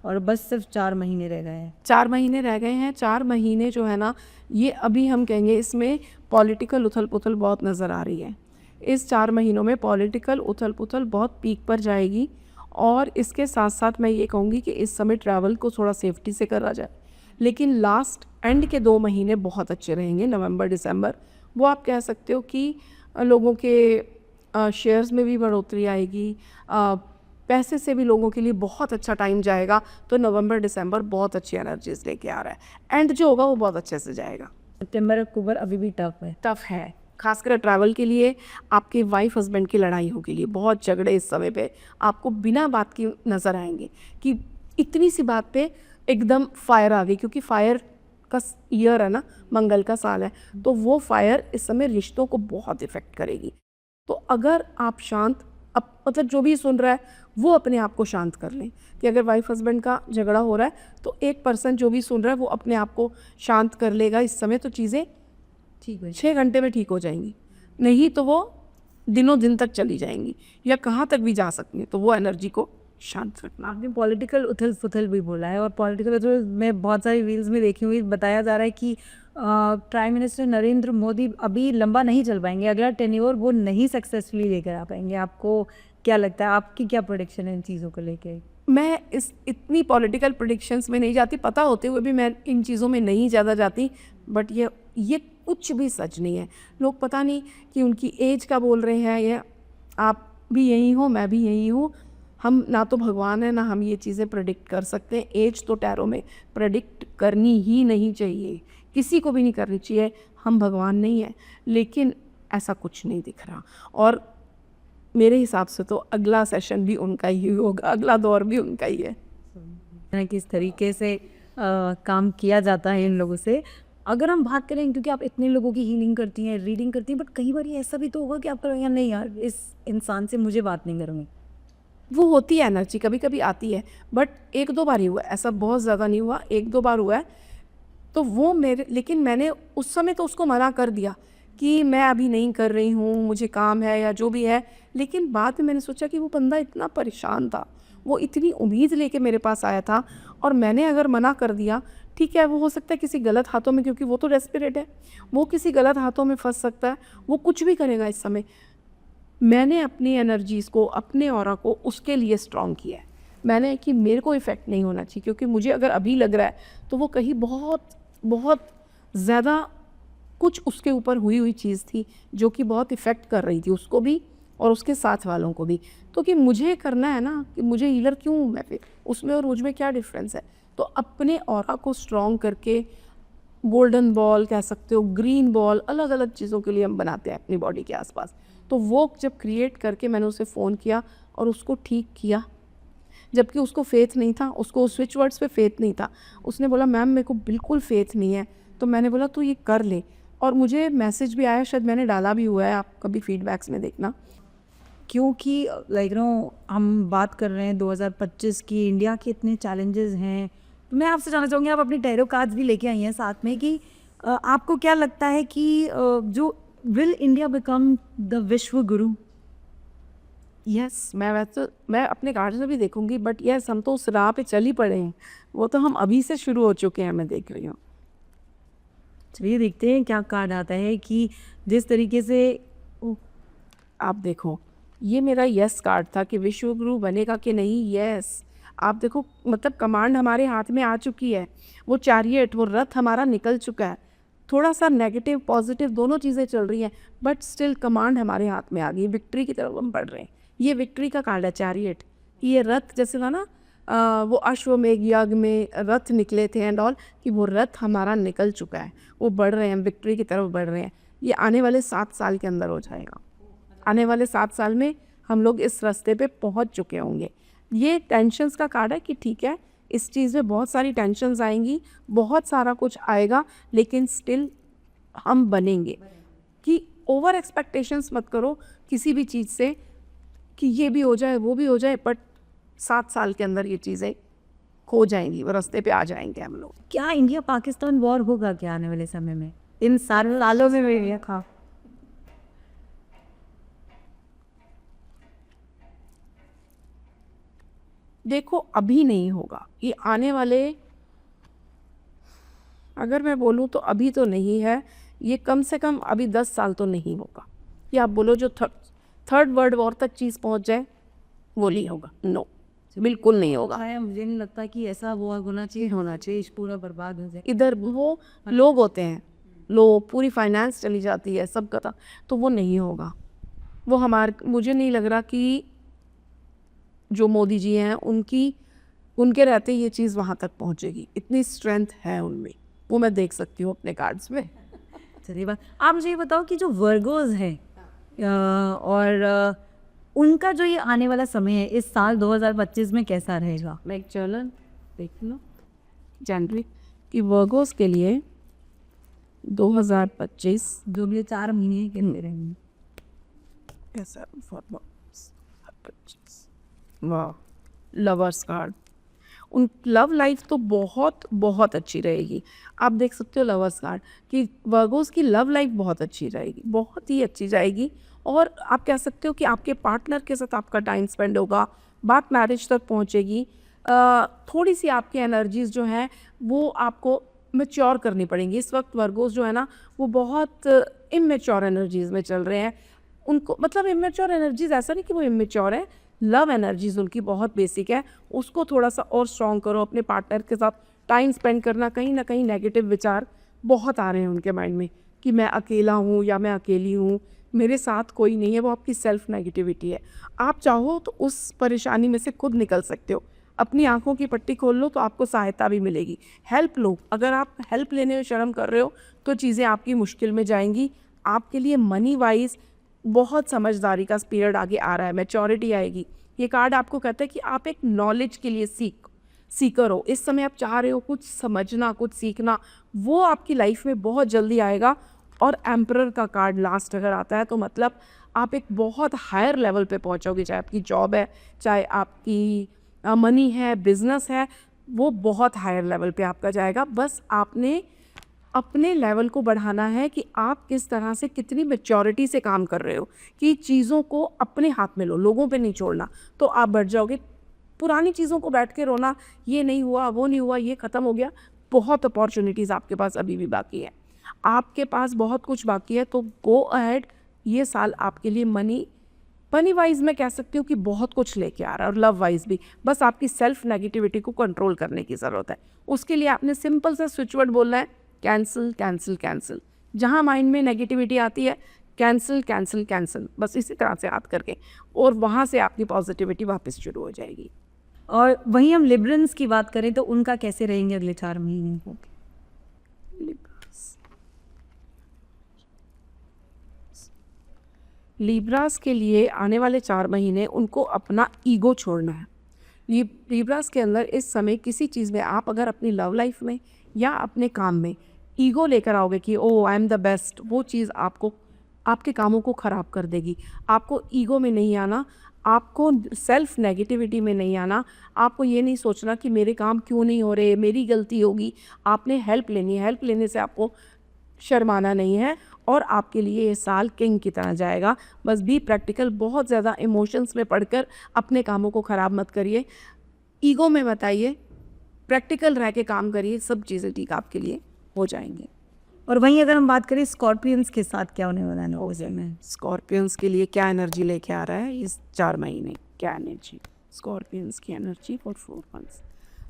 और बस सिर्फ 4 महीने रह गए हैं। 4 महीने रह गए हैं। 4 महीने जो है ना, ये अभी हम कहेंगे इसमें पॉलिटिकल उथल पुथल बहुत नज़र आ रही है। इस 4 महीनों में पॉलिटिकल उथल पुथल बहुत पीक पर जाएगी और इसके साथ साथ मैं ये कहूँगी कि इस समय ट्रैवल को थोड़ा सेफ्टी से करा जाए। लेकिन लास्ट एंड के 2 महीने बहुत अच्छे रहेंगे, नवंबर दिसंबर। वो आप कह सकते हो कि लोगों के शेयर्स में भी बढ़ोतरी आएगी, पैसे से भी लोगों के लिए बहुत अच्छा टाइम जाएगा। तो नवंबर दिसंबर बहुत अच्छी एनर्जीज लेके आ रहा है, एंड जो होगा वो बहुत अच्छे से जाएगा। सितंबर अक्टूबर अभी भी टफ है। खासकर ट्रैवल के लिए, आपके वाइफ हस्बैंड की लड़ाइयों के लिए बहुत झगड़े इस समय पे आपको बिना बात की नज़र आएंगे कि इतनी सी बात पे एकदम फायर आ गई, क्योंकि फायर का ईयर है ना, मंगल का साल है, तो वो फायर इस समय रिश्तों को बहुत इफेक्ट करेगी। तो अगर आप शांत, अब मतलब जो भी सुन रहा है वो अपने आप को शांत कर लें कि अगर वाइफ हस्बैंड का झगड़ा हो रहा है तो एक पर्सन जो भी सुन रहा है वो अपने आप को शांत कर लेगा इस समय, तो चीज़ें ठीक है। 6 घंटे में ठीक हो जाएंगी, नहीं तो वो दिनों दिन तक चली जाएंगी या कहाँ तक भी जा सकती हैं। तो वो एनर्जी को शांत रखना। आपने पॉलिटिकल उथल पुथल भी बोला है, और पॉलिटिकल उथल मैं बहुत सारी रील्स में देखी हुई बताया जा रहा है कि प्राइम मिनिस्टर नरेंद्र मोदी अभी लंबा नहीं चल पाएंगे, अगला टेन्योर वो नहीं सक्सेसफुली लेकर आ पाएंगे। आपको क्या लगता है, आपकी क्या प्रोडिक्शन है इन चीज़ों को लेके? मैं इस इतनी पॉलिटिकल प्रेडिक्शंस में नहीं जाती, पता होते हुए भी मैं इन चीज़ों में नहीं ज़्यादा जाती, बट ये कुछ भी सच नहीं है। लोग पता नहीं कि उनकी एज का बोल रहे हैं, या आप भी यही हो मैं भी यही हूँ, हम ना तो भगवान है ना हम ये चीज़ें प्रेडिक्ट कर सकते हैं। एज तो टैरो में प्रेडिक्ट करनी ही नहीं चाहिए, किसी को भी नहीं करनी चाहिए, हम भगवान नहीं हैं, लेकिन ऐसा कुछ नहीं दिख रहा। और मेरे हिसाब से तो अगला सेशन भी उनका ही होगा, अगला दौर भी उनका ही है। किस तरीके से काम किया जाता है इन लोगों से। अगर हम बात करें, क्योंकि आप इतने लोगों की हीलिंग करती हैं, रीडिंग करती हैं, बट कई बार ऐसा भी तो होगा कि आप करोगे नहीं यार इस इंसान से मुझे बात नहीं करूँगी। वो होती है एनर्जी, कभी कभी आती है, बट 1-2 बार ही हुआ, ऐसा बहुत ज़्यादा नहीं हुआ, 1-2 बार हुआ है। तो वो मेरे, लेकिन मैंने उस समय तो उसको मना कर दिया कि मैं अभी नहीं कर रही हूँ, मुझे काम है या जो भी है। लेकिन बाद में मैंने सोचा कि वो बंदा इतना परेशान था, वो इतनी उम्मीद लेके मेरे पास आया था, और मैंने अगर मना कर दिया, ठीक है वो हो सकता है किसी गलत हाथों में, क्योंकि वो तो डेस्परेट है, वो किसी गलत हाथों में फंस सकता है, वो कुछ भी करेगा इस समय। मैंने अपनी एनर्जीज़ को, अपने ऑरा को उसके लिए स्ट्रॉन्ग किया है। मैंने कि मेरे को इफ़ेक्ट नहीं होना चाहिए, क्योंकि मुझे अगर अभी लग रहा है तो वो कहीं बहुत बहुत ज़्यादा कुछ उसके ऊपर हुई चीज़ थी जो कि बहुत इफ़ेक्ट कर रही थी उसको भी और उसके साथ वालों को भी। तो कि मुझे करना है ना, कि मुझे हीलर क्यों हूँ मैं, फिर उसमें और मुझ में क्या डिफरेंस है। तो अपने ऑरा को स्ट्रॉन्ग करके, गोल्डन बॉल कह सकते हो, ग्रीन बॉल, अलग अलग चीज़ों के लिए हम बनाते हैं अपनी बॉडी के आसपास। तो वो जब क्रिएट करके मैंने उसे फ़ोन किया और उसको ठीक किया, जबकि उसको फेथ नहीं था, उसको स्विच वर्ड्स पे फेथ नहीं था। उसने बोला मैम मेरे को बिल्कुल फेथ नहीं है। तो मैंने बोला तू ये कर ले, और मुझे मैसेज भी आया, शायद मैंने डाला भी हुआ है, आप कभी फीडबैक्स में देखना। क्योंकि लाइक नो हम बात कर रहे हैं 2025 की, इंडिया के इतने चैलेंजेस हैं। तो मैं आपसे जानना चाहूँगी, आप अपनी टैरो कार्ड्स भी लेके आई हैं साथ में, कि आपको क्या लगता है कि जो विल इंडिया बिकम द विश्व गुरु? यस, मैं अपने कार्ड्स में भी देखूंगी, बट यस हम तो उस राह पे चल ही पड़े हैं, वो तो हम अभी से शुरू हो चुके हैं, मैं देख रही हूँ। चलिए देखते हैं क्या कार्ड आता है, कि जिस तरीके से आप देखो, ये मेरा यस कार्ड था कि विश्व गुरु बनेगा कि नहीं। यस, आप देखो, मतलब कमांड हमारे हाथ में आ चुकी है, वो चैरियट, वो रथ हमारा निकल चुका है। थोड़ा सा नेगेटिव पॉजिटिव दोनों चीज़ें चल रही हैं, बट स्टिल कमांड हमारे हाथ में आ गई, विक्ट्री की तरफ हम बढ़ रहे हैं। ये विक्ट्री का कार्ड है, चैरियट। ये रथ जैसे था ना, वो अश्वमेघ याग में रथ निकले थे एंड ऑल, कि वो रथ हमारा निकल चुका है, वो बढ़ रहे हैं, विक्ट्री की तरफ बढ़ रहे हैं। ये आने वाले 7 साल के अंदर हो जाएगा। आने वाले 7 साल में हम लोग इस रास्ते पे पहुंच चुके होंगे। ये टेंशन्स का कार्ड है कि ठीक है, इस चीज़ में बहुत सारी टेंशन्स आएंगी, बहुत सारा कुछ आएगा, लेकिन स्टिल हम बनेंगे। कि ओवर एक्सपेक्टेशंस मत करो किसी भी चीज़ से, कि ये भी हो जाए वो भी हो जाए, बट 7 साल के अंदर ये चीज़ें हो जाएंगी, वो रास्ते पे आ जाएंगे हम लोग। क्या इंडिया पाकिस्तान वॉर होगा क्या आने वाले समय में? इन सारे सालों में भी देखा, देखो अभी नहीं होगा, ये आने वाले, अगर मैं बोलूँ तो अभी तो नहीं है, ये कम से कम अभी 10 साल तो नहीं होगा। या आप बोलो जो थर्ड वर्ल्ड वॉर तक चीज़ पहुंच जाए, वो नहीं होगा। नो, बिल्कुल नहीं होगा। मुझे नहीं लगता कि ऐसा वॉर होना चाहिए, इस पूरा बर्बाद हो जाए। इधर वो लोग होते हैं, लोग, पूरी फाइनेंस चली जाती है सब का, तो वो नहीं होगा। वो मुझे नहीं लग रहा कि जो मोदी जी हैं उनके रहते ये चीज़ वहाँ तक पहुँचेगी, इतनी स्ट्रेंथ है उनमें, वो मैं देख सकती हूँ अपने कार्ड्स में। चलिए बात, आप मुझे ये बताओ कि जो वर्गोज हैं और उनका जो ये आने वाला समय है इस साल 2025 में कैसा रहेगा? मैं एक जर्नल देख लो जनवरी कि वर्गोस के लिए 2025 जो भी 4 महीने कहते रहेंगे। कैसा वाह, लवर्स कार्ड। उन लव लाइफ तो बहुत बहुत अच्छी रहेगी। आप देख सकते हो लवर्स कार्ड कि वर्गोस की लव लाइफ बहुत अच्छी रहेगी, बहुत ही अच्छी जाएगी। और आप कह सकते हो कि आपके पार्टनर के साथ आपका टाइम स्पेंड होगा, बात मैरिज तक पहुंचेगी। थोड़ी सी आपकी एनर्जीज जो हैं वो आपको मैच्योर करनी पड़ेंगी। इस वक्त वर्गोस जो है ना वो बहुत इमेच्योर एनर्जीज में चल रहे हैं। उनको मतलब इमेच्योर एनर्जीज ऐसा नहीं कि वो इमेच्योर है, लव एनर्जीज उनकी बहुत बेसिक है। उसको थोड़ा सा और स्ट्रॉन्ग करो। अपने पार्टनर के साथ टाइम स्पेंड करना। कहीं ना कहीं नेगेटिव विचार बहुत आ रहे हैं उनके माइंड में कि मैं अकेला हूँ या मैं अकेली हूँ, मेरे साथ कोई नहीं है। वो आपकी सेल्फ नेगेटिविटी है। आप चाहो तो उस परेशानी में से खुद निकल सकते हो। अपनी आंखों की पट्टी खोल लो तो आपको सहायता भी मिलेगी। हेल्प लो। अगर आप हेल्प लेने में शर्म कर रहे हो तो चीज़ें आपकी मुश्किल में जाएंगी। आपके लिए मनी वाइज बहुत समझदारी का पीरियड आगे आ रहा है, मैच्योरिटी आएगी। ये कार्ड आपको कहता है कि आप एक नॉलेज के लिए सीकर हो। इस समय आप चाह रहे हो कुछ समझना, कुछ सीखना, वो आपकी लाइफ में बहुत जल्दी आएगा। और एम्परर का कार्ड लास्ट अगर आता है तो मतलब आप एक बहुत हायर लेवल पे पहुंचोगे। चाहे आपकी जॉब है, चाहे आपकी मनी है, बिजनेस है, वो बहुत हायर लेवल पे आपका जाएगा। बस आपने अपने लेवल को बढ़ाना है कि आप किस तरह से कितनी मैच्योरिटी से काम कर रहे हो कि चीज़ों को अपने हाथ में लो, लोगों पे नहीं छोड़ना, तो आप बढ़ जाओगे। पुरानी चीज़ों को बैठ के रोना, ये नहीं हुआ, वो नहीं हुआ, ये ख़त्म हो गया, बहुत अपॉर्चुनिटीज़ आपके पास अभी भी बाकी है। आपके पास बहुत कुछ बाकी है, तो गो अहेड। ये साल आपके लिए मनी वाइज मैं कह सकती हूँ कि बहुत कुछ लेके आ रहा है, और लव वाइज भी। बस आपकी सेल्फ नेगेटिविटी को कंट्रोल करने की ज़रूरत है। उसके लिए आपने सिंपल सा स्विच वर्ड बोलना है, कैंसिल कैंसिल कैंसिल। जहाँ माइंड में नेगेटिविटी आती है, कैंसिल कैंसिल कैंसिल, बस इसी तरह से याद करके, और वहाँ से आपकी पॉजिटिविटी वापस शुरू हो जाएगी। और वहीं हम लिब्रन्स की बात करें तो उनका कैसे रहेंगे अगले 4 महीने? लिब्रास के लिए आने वाले 4 महीने उनको अपना ईगो छोड़ना है। लिब्रास के अंदर इस समय किसी चीज़ में आप अगर अपनी लव लाइफ में या अपने काम में ईगो लेकर आओगे कि ओ आई एम द बेस्ट, वो चीज़ आपको आपके कामों को ख़राब कर देगी। आपको ईगो में नहीं आना, आपको सेल्फ नेगेटिविटी में नहीं आना। आपको ये नहीं सोचना कि मेरे काम क्यों नहीं हो रहे, मेरी गलती होगी। आपने हेल्प लेनी है। हेल्प लेने से आपको शर्माना नहीं है, और आपके लिए ये साल किंग की तरह जाएगा। बस बी प्रैक्टिकल। बहुत ज़्यादा इमोशंस में पढ़कर अपने कामों को ख़राब मत करिए, ईगो में मत आइए, प्रैक्टिकल रह के काम करिए, सब चीज़ें ठीक आपके लिए हो जाएंगी। और वहीं अगर हम बात करें स्कॉर्पियंस के साथ क्या होने वाला है उस में? स्कॉर्पियंस के लिए क्या एनर्जी लेके आ रहा है इस 4 महीने? क्या एनर्जी स्कॉर्पियंस की एनर्जी फॉर 4 मंथ्स?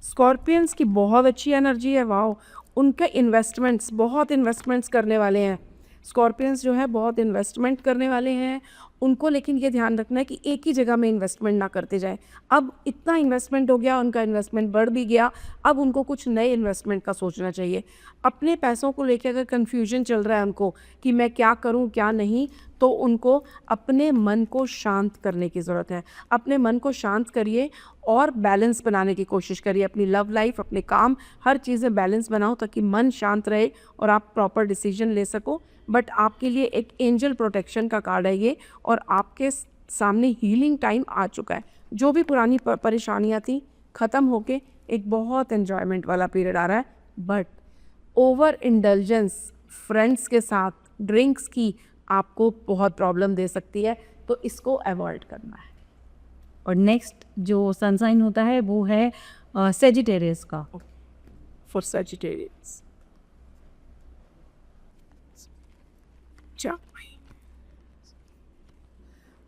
स्कॉर्पियंस की बहुत अच्छी एनर्जी है। वाओ, उनके इन्वेस्टमेंट्स, बहुत इन्वेस्टमेंट्स करने वाले हैं स्कॉर्पियंस जो है, बहुत इन्वेस्टमेंट करने वाले हैं उनको। लेकिन ये ध्यान रखना है कि एक ही जगह में इन्वेस्टमेंट ना करते जाएं। अब इतना इन्वेस्टमेंट हो गया, उनका इन्वेस्टमेंट बढ़ भी गया, अब उनको कुछ नए इन्वेस्टमेंट का सोचना चाहिए। अपने पैसों को लेकर अगर कन्फ्यूजन चल रहा है उनको कि मैं क्या करूं क्या नहीं, तो उनको अपने मन को शांत करने की ज़रूरत है। अपने मन को शांत करिए और बैलेंस बनाने की कोशिश करिए। अपनी लव लाइफ, अपने काम, हर चीज़ें बैलेंस बनाओ ताकि मन शांत रहे और आप प्रॉपर डिसीजन ले सको। बट आपके लिए एक एंजल प्रोटेक्शन का कार्ड है ये, और आपके सामने हीलिंग टाइम आ चुका है। जो भी पुरानी परेशानियाँ थी ख़त्म होके एक बहुत एन्जॉयमेंट वाला पीरियड आ रहा है। बट ओवर इंडल्जेंस फ्रेंड्स के साथ ड्रिंक्स की आपको बहुत प्रॉब्लम दे सकती है, तो इसको अवॉइड करना है। और नेक्स्ट जो सनसाइन होता है वो है सेजिटेरियस का। फॉर सेजिटेरियंस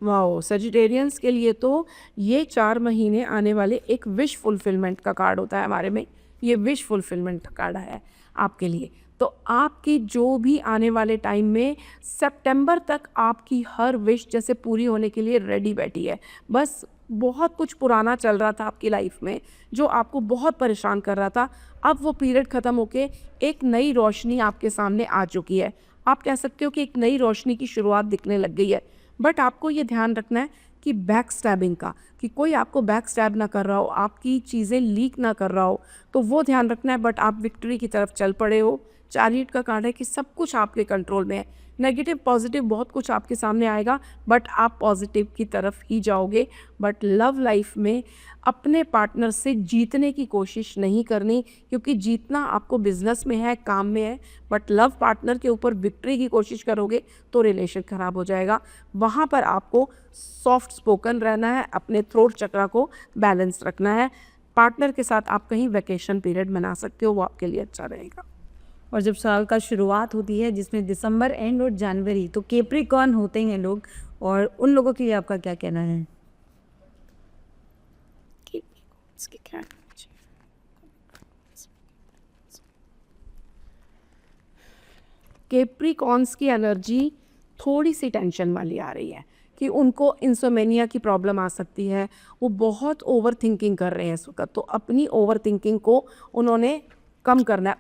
वाओ, सेजिटेरियंस के लिए तो ये 4 महीने आने वाले एक विश फुलफिलमेंट का कार्ड होता है हमारे में। ये विश फुलफिलमेंट का कार्ड है आपके लिए। तो आपकी जो भी आने वाले टाइम में सितंबर तक आपकी हर विश जैसे पूरी होने के लिए रेडी बैठी है। बस बहुत कुछ पुराना चल रहा था आपकी लाइफ में जो आपको बहुत परेशान कर रहा था, अब वो पीरियड ख़त्म होके एक नई रोशनी आपके सामने आ चुकी है। आप कह सकते हो कि एक नई रोशनी की शुरुआत दिखने लग गई है। बट आपको ये ध्यान रखना है कि बैक स्टैबिंग का, कि कोई आपको बैक स्टैब ना कर रहा हो, आपकी चीज़ें लीक ना कर रहा हो, तो वो ध्यान रखना है। बट आप विक्ट्री की तरफ चल पड़े हो। चैरियट का कार्ड है कि सब कुछ आपके कंट्रोल में है। नेगेटिव पॉजिटिव बहुत कुछ आपके सामने आएगा, बट आप पॉजिटिव की तरफ ही जाओगे। बट लव लाइफ में अपने पार्टनर से जीतने की कोशिश नहीं करनी, क्योंकि जीतना आपको बिजनेस में है, काम में है, बट लव पार्टनर के ऊपर विक्ट्री की कोशिश करोगे तो रिलेशन खराब हो जाएगा। वहाँ पर आपको सॉफ्ट स्पोकन रहना है, अपने थ्रोट चक्रा को बैलेंस रखना है। पार्टनर के साथ आप कहीं वेकेशन पीरियड मना सकते हो, वो आपके लिए अच्छा रहेगा। और जब साल का शुरुआत होती है जिसमें दिसंबर एंड और जनवरी, तो कैप्रिकॉर्न होते हैं लोग, और उन लोगों के लिए आपका क्या कहना है? कैप्रिकॉर्न्स की एनर्जी थोड़ी सी टेंशन वाली आ रही है कि उनको इंसोमेनिया की प्रॉब्लम आ सकती है। वो बहुत ओवर थिंकिंग कर रहे हैं इस वक्त, तो अपनी ओवर थिंकिंग को उन्होंने कम करना है।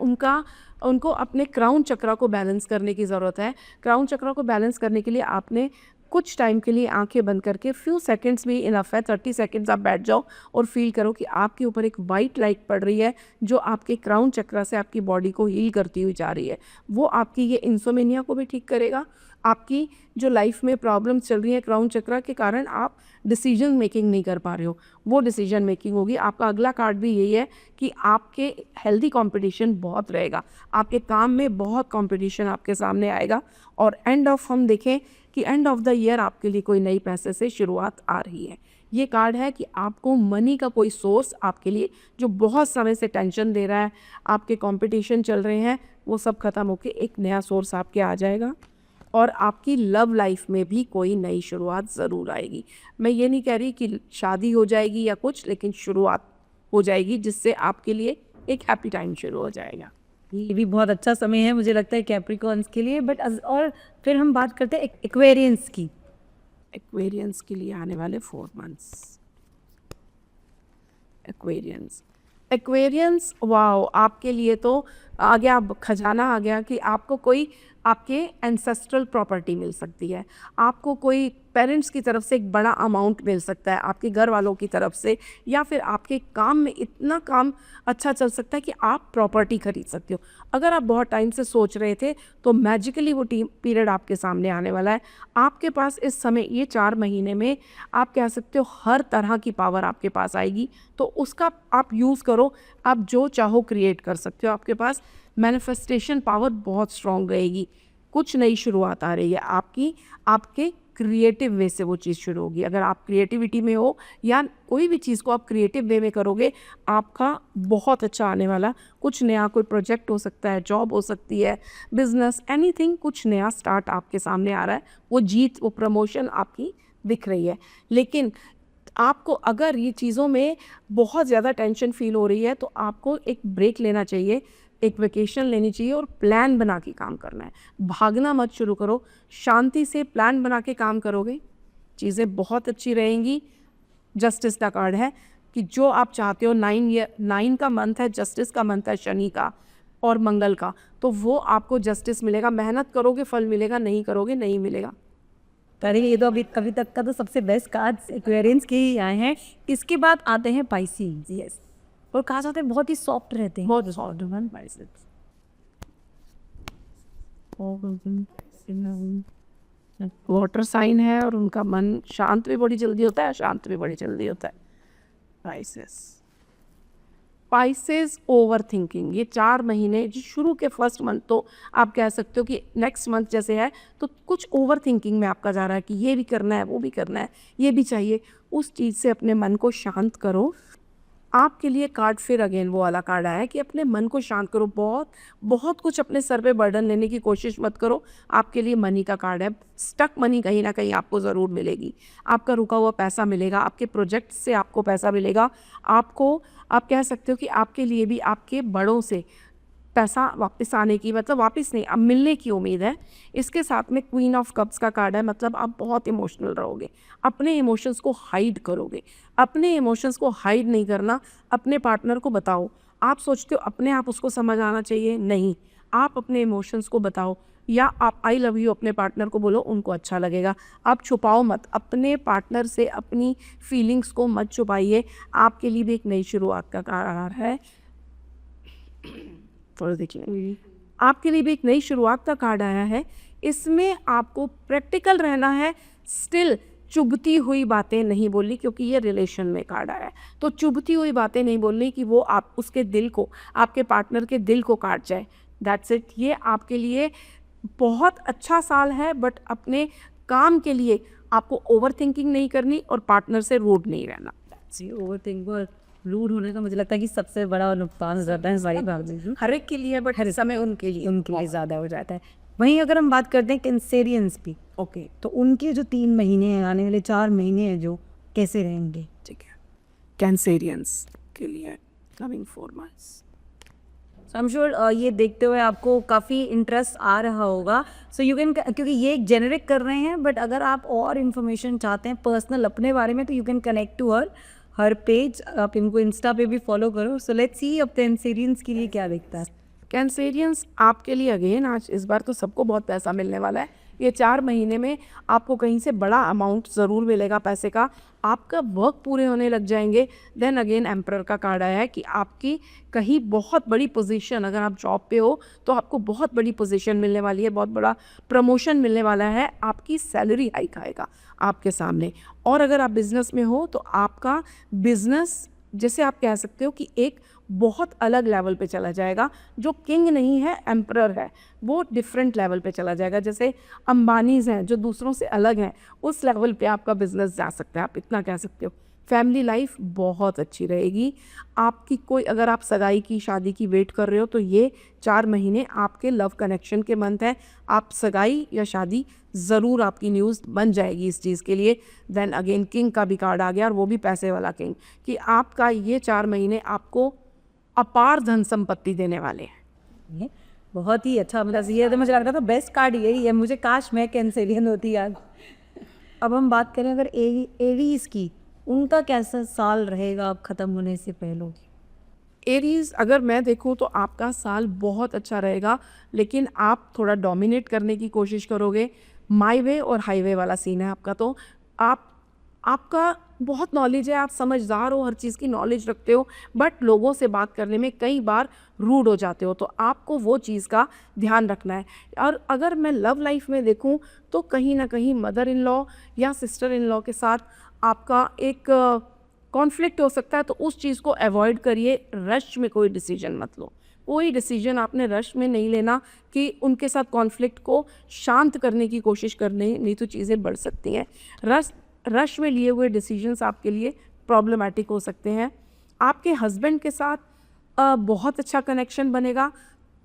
उनको अपने क्राउन चक्रा को बैलेंस करने की ज़रूरत है। क्राउन चक्रा को बैलेंस करने के लिए आपने कुछ टाइम के लिए आंखें बंद करके, फ्यू सेकंड्स भी इनफ है, 30 सेकंड्स आप बैठ जाओ और फील करो कि आपके ऊपर एक वाइट लाइट पड़ रही है जो आपके क्राउन चक्रा से आपकी बॉडी को हील करती हुई जा रही है। वो आपकी ये इंसोमेनिया को भी ठीक करेगा। आपकी जो लाइफ में प्रॉब्लम्स चल रही है क्राउन चक्रा के कारण, आप डिसीजन मेकिंग नहीं कर पा रहे हो, वो डिसीजन मेकिंग होगी। आपका अगला कार्ड भी यही है कि आपके हेल्दी कंपटीशन बहुत रहेगा, आपके काम में बहुत कंपटीशन आपके सामने आएगा। और हम देखें कि एंड ऑफ द ईयर आपके लिए कोई नई पैसे से शुरुआत आ रही है। ये कार्ड है कि आपको मनी का कोई सोर्स आपके लिए जो बहुत समय से टेंशन दे रहा है, आपके कंपटीशन चल रहे हैं, वो सब खत्म होके एक नया सोर्स आपके आ जाएगा। और आपकी लव लाइफ में भी कोई नई शुरुआत ज़रूर आएगी। मैं ये नहीं कह रही कि शादी हो जाएगी या कुछ, लेकिन शुरुआत हो जाएगी जिससे आपके लिए एक हैप्पी टाइम शुरू हो जाएगा। ये भी बहुत अच्छा समय है मुझे लगता है कैप्रिकॉर्न्स के लिए। और फिर हम बात करते हैं एक्वेरियंस की। एक्वेरियंस के लिए आने वाले 4 मंथ्स। एक्वेरियंस वाओ, आपके लिए तो आ गया खजाना, आ गया कि आपको कोई आपके एंसेस्ट्रल प्रॉपर्टी मिल सकती है, आपको कोई पेरेंट्स की तरफ से एक बड़ा अमाउंट मिल सकता है, आपके घर वालों की तरफ से, या फिर आपके काम में इतना काम अच्छा चल सकता है कि आप प्रॉपर्टी खरीद सकते हो। अगर आप बहुत टाइम से सोच रहे थे तो मैजिकली वो पीरियड आपके सामने आने वाला है। आपके पास इस समय ये 4 महीने में आप कह सकते हो हर तरह की पावर आपके पास आएगी, तो उसका आप यूज़ करो। आप जो चाहो क्रिएट कर सकते हो। आपके पास मैनिफेस्टेशन पावर बहुत स्ट्रॉन्ग रहेगी। कुछ नई शुरुआत आ रही है आपकी, आपके क्रिएटिव वे से वो चीज़ शुरू होगी। अगर आप क्रिएटिविटी में हो या कोई भी चीज़ को आप क्रिएटिव वे में करोगे, आपका बहुत अच्छा आने वाला कुछ नया, कोई प्रोजेक्ट हो सकता है, जॉब हो सकती है, बिजनेस, एनीथिंग, कुछ नया स्टार्ट आपके सामने आ रहा है। वो जीत, वो प्रमोशन आपकी दिख रही है। लेकिन आपको अगर ये चीज़ों में बहुत ज़्यादा टेंशन फील हो रही है तो आपको एक ब्रेक लेना चाहिए, एक वेकेशन लेनी चाहिए और प्लान बना के काम करना है। भागना मत शुरू करो, शांति से प्लान बना के काम करोगे, चीज़ें बहुत अच्छी रहेंगी। जस्टिस का कार्ड है कि जो आप चाहते हो, 9 का मंथ है, जस्टिस का मंथ है, शनि का और मंगल का, तो वो आपको जस्टिस मिलेगा। मेहनत करोगे फल मिलेगा, नहीं करोगे नहीं मिलेगा। अरे ये तो अभी तक का तो सबसे बेस्ट कार्ड्स एक्वेरियंस के ही आए हैं। इसके बाद आते हैं पाइसेस। यस, और कहा जाता है बहुत ही सॉफ्ट रहते हैं। बहुत सॉफ्ट पाइसेस। वाटर साइन है और उनका मन शांत भी बड़ी जल्दी होता है, शांत भी बड़ी जल्दी होता है। स्पाइसेस ओवर थिंकिंग, ये 4 महीने जो शुरू के फर्स्ट मंथ तो आप कह सकते हो कि नेक्स्ट मंथ जैसे है तो कुछ ओवर थिंकिंग में आपका जा रहा है कि ये भी करना है, वो भी करना है, ये भी चाहिए। उस चीज़ से अपने मन को शांत करो। आपके लिए कार्ड फिर अगेन वो वाला कार्ड आया है कि अपने मन को शांत करो। बहुत कुछ अपने सर पे बर्डन लेने की कोशिश मत करो। आपके लिए मनी का कार्ड है। स्टक मनी कहीं ना कहीं आपको ज़रूर मिलेगी। आपका रुका हुआ पैसा मिलेगा, आपके प्रोजेक्ट से आपको पैसा मिलेगा। आप कह सकते हो कि आपके लिए भी आपके बड़ों से पैसा वापस आने की, मतलब वापस नहीं, अब मिलने की उम्मीद है। इसके साथ में क्वीन ऑफ कप्स का कार्ड है, मतलब आप बहुत इमोशनल रहोगे, अपने इमोशंस को हाइड करोगे। अपने इमोशंस को हाइड नहीं करना, अपने पार्टनर को बताओ। आप सोचते हो अपने आप उसको समझ आना चाहिए, नहीं, आप अपने इमोशंस को बताओ या आप आई लव यू अपने पार्टनर को बोलो, उनको अच्छा लगेगा। आप छुपाओ मत, अपने पार्टनर से अपनी फीलिंग्स को मत छुपाइए। आपके लिए भी एक नई शुरुआत का कार्ड है, थोड़ा देखिए, आपके लिए भी एक नई शुरुआत का कार्ड आया है। इसमें आपको प्रैक्टिकल रहना है, स्टिल चुभती हुई बातें नहीं बोलनी, क्योंकि ये रिलेशन में कार्ड आया है। तो चुभती हुई बातें नहीं बोलनी कि वो आप उसके दिल को, आपके पार्टनर के दिल को काट जाए। That's it. ये आपके लिए बहुत अच्छा साल है, बट अपने काम के लिए आपको ओवर थिंकिंग नहीं करनी और पार्टनर से रूड नहीं रहना। जी, ओवर थिंक और रूड होने का मुझे लगता है कि सबसे बड़ा नुकसान हो जाता है हमारी भाग में, हर एक के लिए, बट हर समय उनके लिए उनके लिए ज़्यादा हो जाता है। वहीं अगर हम बात करते हैं कैंसेरियंस की, ओके, तो उनके जो 3 महीने हैं, आने वाले 4 महीने हैं, जो कैसे रहेंगे? ठीक है। कैंसेरियंस के लिए coming 4 months, so I am sure ये देखते हुए आपको काफ़ी इंटरेस्ट आ रहा होगा। सो यू कैन, क्योंकि ये एक जेनरिक कर रहे हैं, बट अगर आप और इन्फॉर्मेशन चाहते हैं पर्सनल अपने बारे में, तो you can connect to her page. आप इनको इंस्टा पे भी फॉलो करो। सो लेट्स सी अब कैंसेरियंस के लिए क्या दिखता है। कैंसेरियंस आपके लिए अगेन आज इस बार तो सबको बहुत पैसा मिलने वाला है। ये 4 महीने में आपको कहीं से बड़ा अमाउंट ज़रूर मिलेगा पैसे का। आपका वर्क पूरे होने लग जाएंगे। देन अगेन एम्परर का कार्ड आया है कि आपकी कहीं बहुत बड़ी पोजीशन, अगर आप जॉब पे हो तो आपको बहुत बड़ी पोजीशन मिलने वाली है, बहुत बड़ा प्रमोशन मिलने वाला है, आपकी सैलरी हाइक आएगा आपके सामने। और अगर आप बिजनेस में हो तो आपका बिजनेस, जैसे आप कह सकते हो कि एक बहुत अलग लेवल पे चला जाएगा। जो किंग नहीं है, एम्परर है, वो डिफरेंट लेवल पे चला जाएगा। जैसे अंबानीज हैं जो दूसरों से अलग हैं, उस लेवल पे आपका बिजनेस जा सकता है, आप इतना कह सकते हो। फैमिली लाइफ बहुत अच्छी रहेगी आपकी। कोई अगर आप सगाई की, शादी की वेट कर रहे हो तो ये 4 महीने आपके लव कनेक्शन के मंथ हैं। आप सगाई या शादी ज़रूर, आपकी न्यूज़ बन जाएगी इस चीज़ के लिए। देन अगेन किंग का भी कार्ड आ गया, और वो भी पैसे वाला किंग, कि आपका ये 4 महीने आपको अपार धन संपत्ति देने वाले हैं। ये बहुत ही अच्छा, मतलब ये तो मुझे लग रहा था बेस्ट कार्ड यही है। मुझे काश मैं कैंसेरियन होती आज। अब हम बात करें अगर एरीज की, उनका कैसा साल रहेगा अब ख़त्म होने से पहले? एरीज अगर मैं देखूं तो आपका साल बहुत अच्छा रहेगा, लेकिन आप थोड़ा डोमिनेट करने की कोशिश करोगे। माई वे और हाईवे वाला सीन है आपका। तो आपका बहुत नॉलेज है, आप समझदार हो, हर चीज़ की नॉलेज रखते हो, बट लोगों से बात करने में कई बार रूड हो जाते हो। तो आपको वो चीज़ का ध्यान रखना है। और अगर मैं लव लाइफ में देखूं तो कहीं ना कहीं मदर इन लॉ या सिस्टर इन लॉ के साथ आपका एक कॉन्फ्लिक्ट हो सकता है। तो उस चीज़ को अवॉइड करिए। रश में कोई डिसीजन मत लो। कोई डिसीजन आपने रश में नहीं लेना कि उनके साथ कॉन्फ्लिक्ट को शांत करने की कोशिश करनी, नहीं तो चीज़ें बढ़ सकती हैं। रश में लिए हुए डिसीजंस आपके लिए प्रॉब्लमैटिक हो सकते हैं। आपके हस्बैंड के साथ बहुत अच्छा कनेक्शन बनेगा।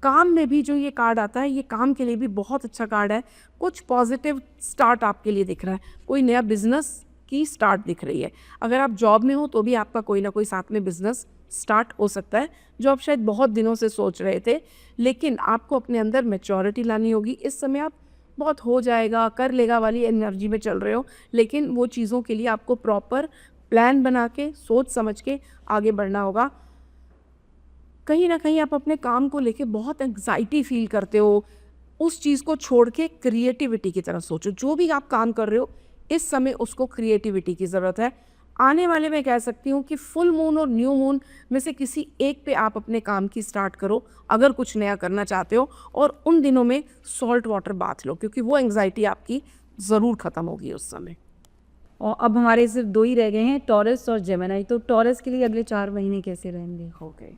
काम में भी जो ये कार्ड आता है, ये काम के लिए भी बहुत अच्छा कार्ड है। कुछ पॉजिटिव स्टार्ट आपके लिए दिख रहा है, कोई नया बिजनेस की स्टार्ट दिख रही है। अगर आप जॉब में हो तो भी आपका कोई ना कोई साथ में बिजनेस स्टार्ट हो सकता है, जो आप शायद बहुत दिनों से सोच रहे थे। लेकिन आपको अपने अंदर मैच्योरिटी लानी होगी। इस समय आप बहुत हो जाएगा, कर लेगा वाली एनर्जी में चल रहे हो, लेकिन वो चीज़ों के लिए आपको प्रॉपर प्लान बना के, सोच समझ के आगे बढ़ना होगा। कहीं ना कहीं आप अपने काम को लेके बहुत एंग्जाइटी फील करते हो। उस चीज़ को छोड़ के क्रिएटिविटी की तरफ सोचो। जो भी आप काम कर रहे हो इस समय, उसको क्रिएटिविटी की ज़रूरत है। आने वाले मैं कह सकती हूँ कि फुल मून और न्यू मून में से किसी एक पे आप अपने काम की स्टार्ट करो, अगर कुछ नया करना चाहते हो। और उन दिनों में सॉल्ट वाटर बाथ लो, क्योंकि वो एंग्जाइटी आपकी ज़रूर ख़त्म होगी उस समय। और अब हमारे सिर्फ 2 ही रह गए हैं, टॉरस और जेमिनी। तो टॉरस के लिए अगले 4 महीने कैसे रहेंगे? ओके,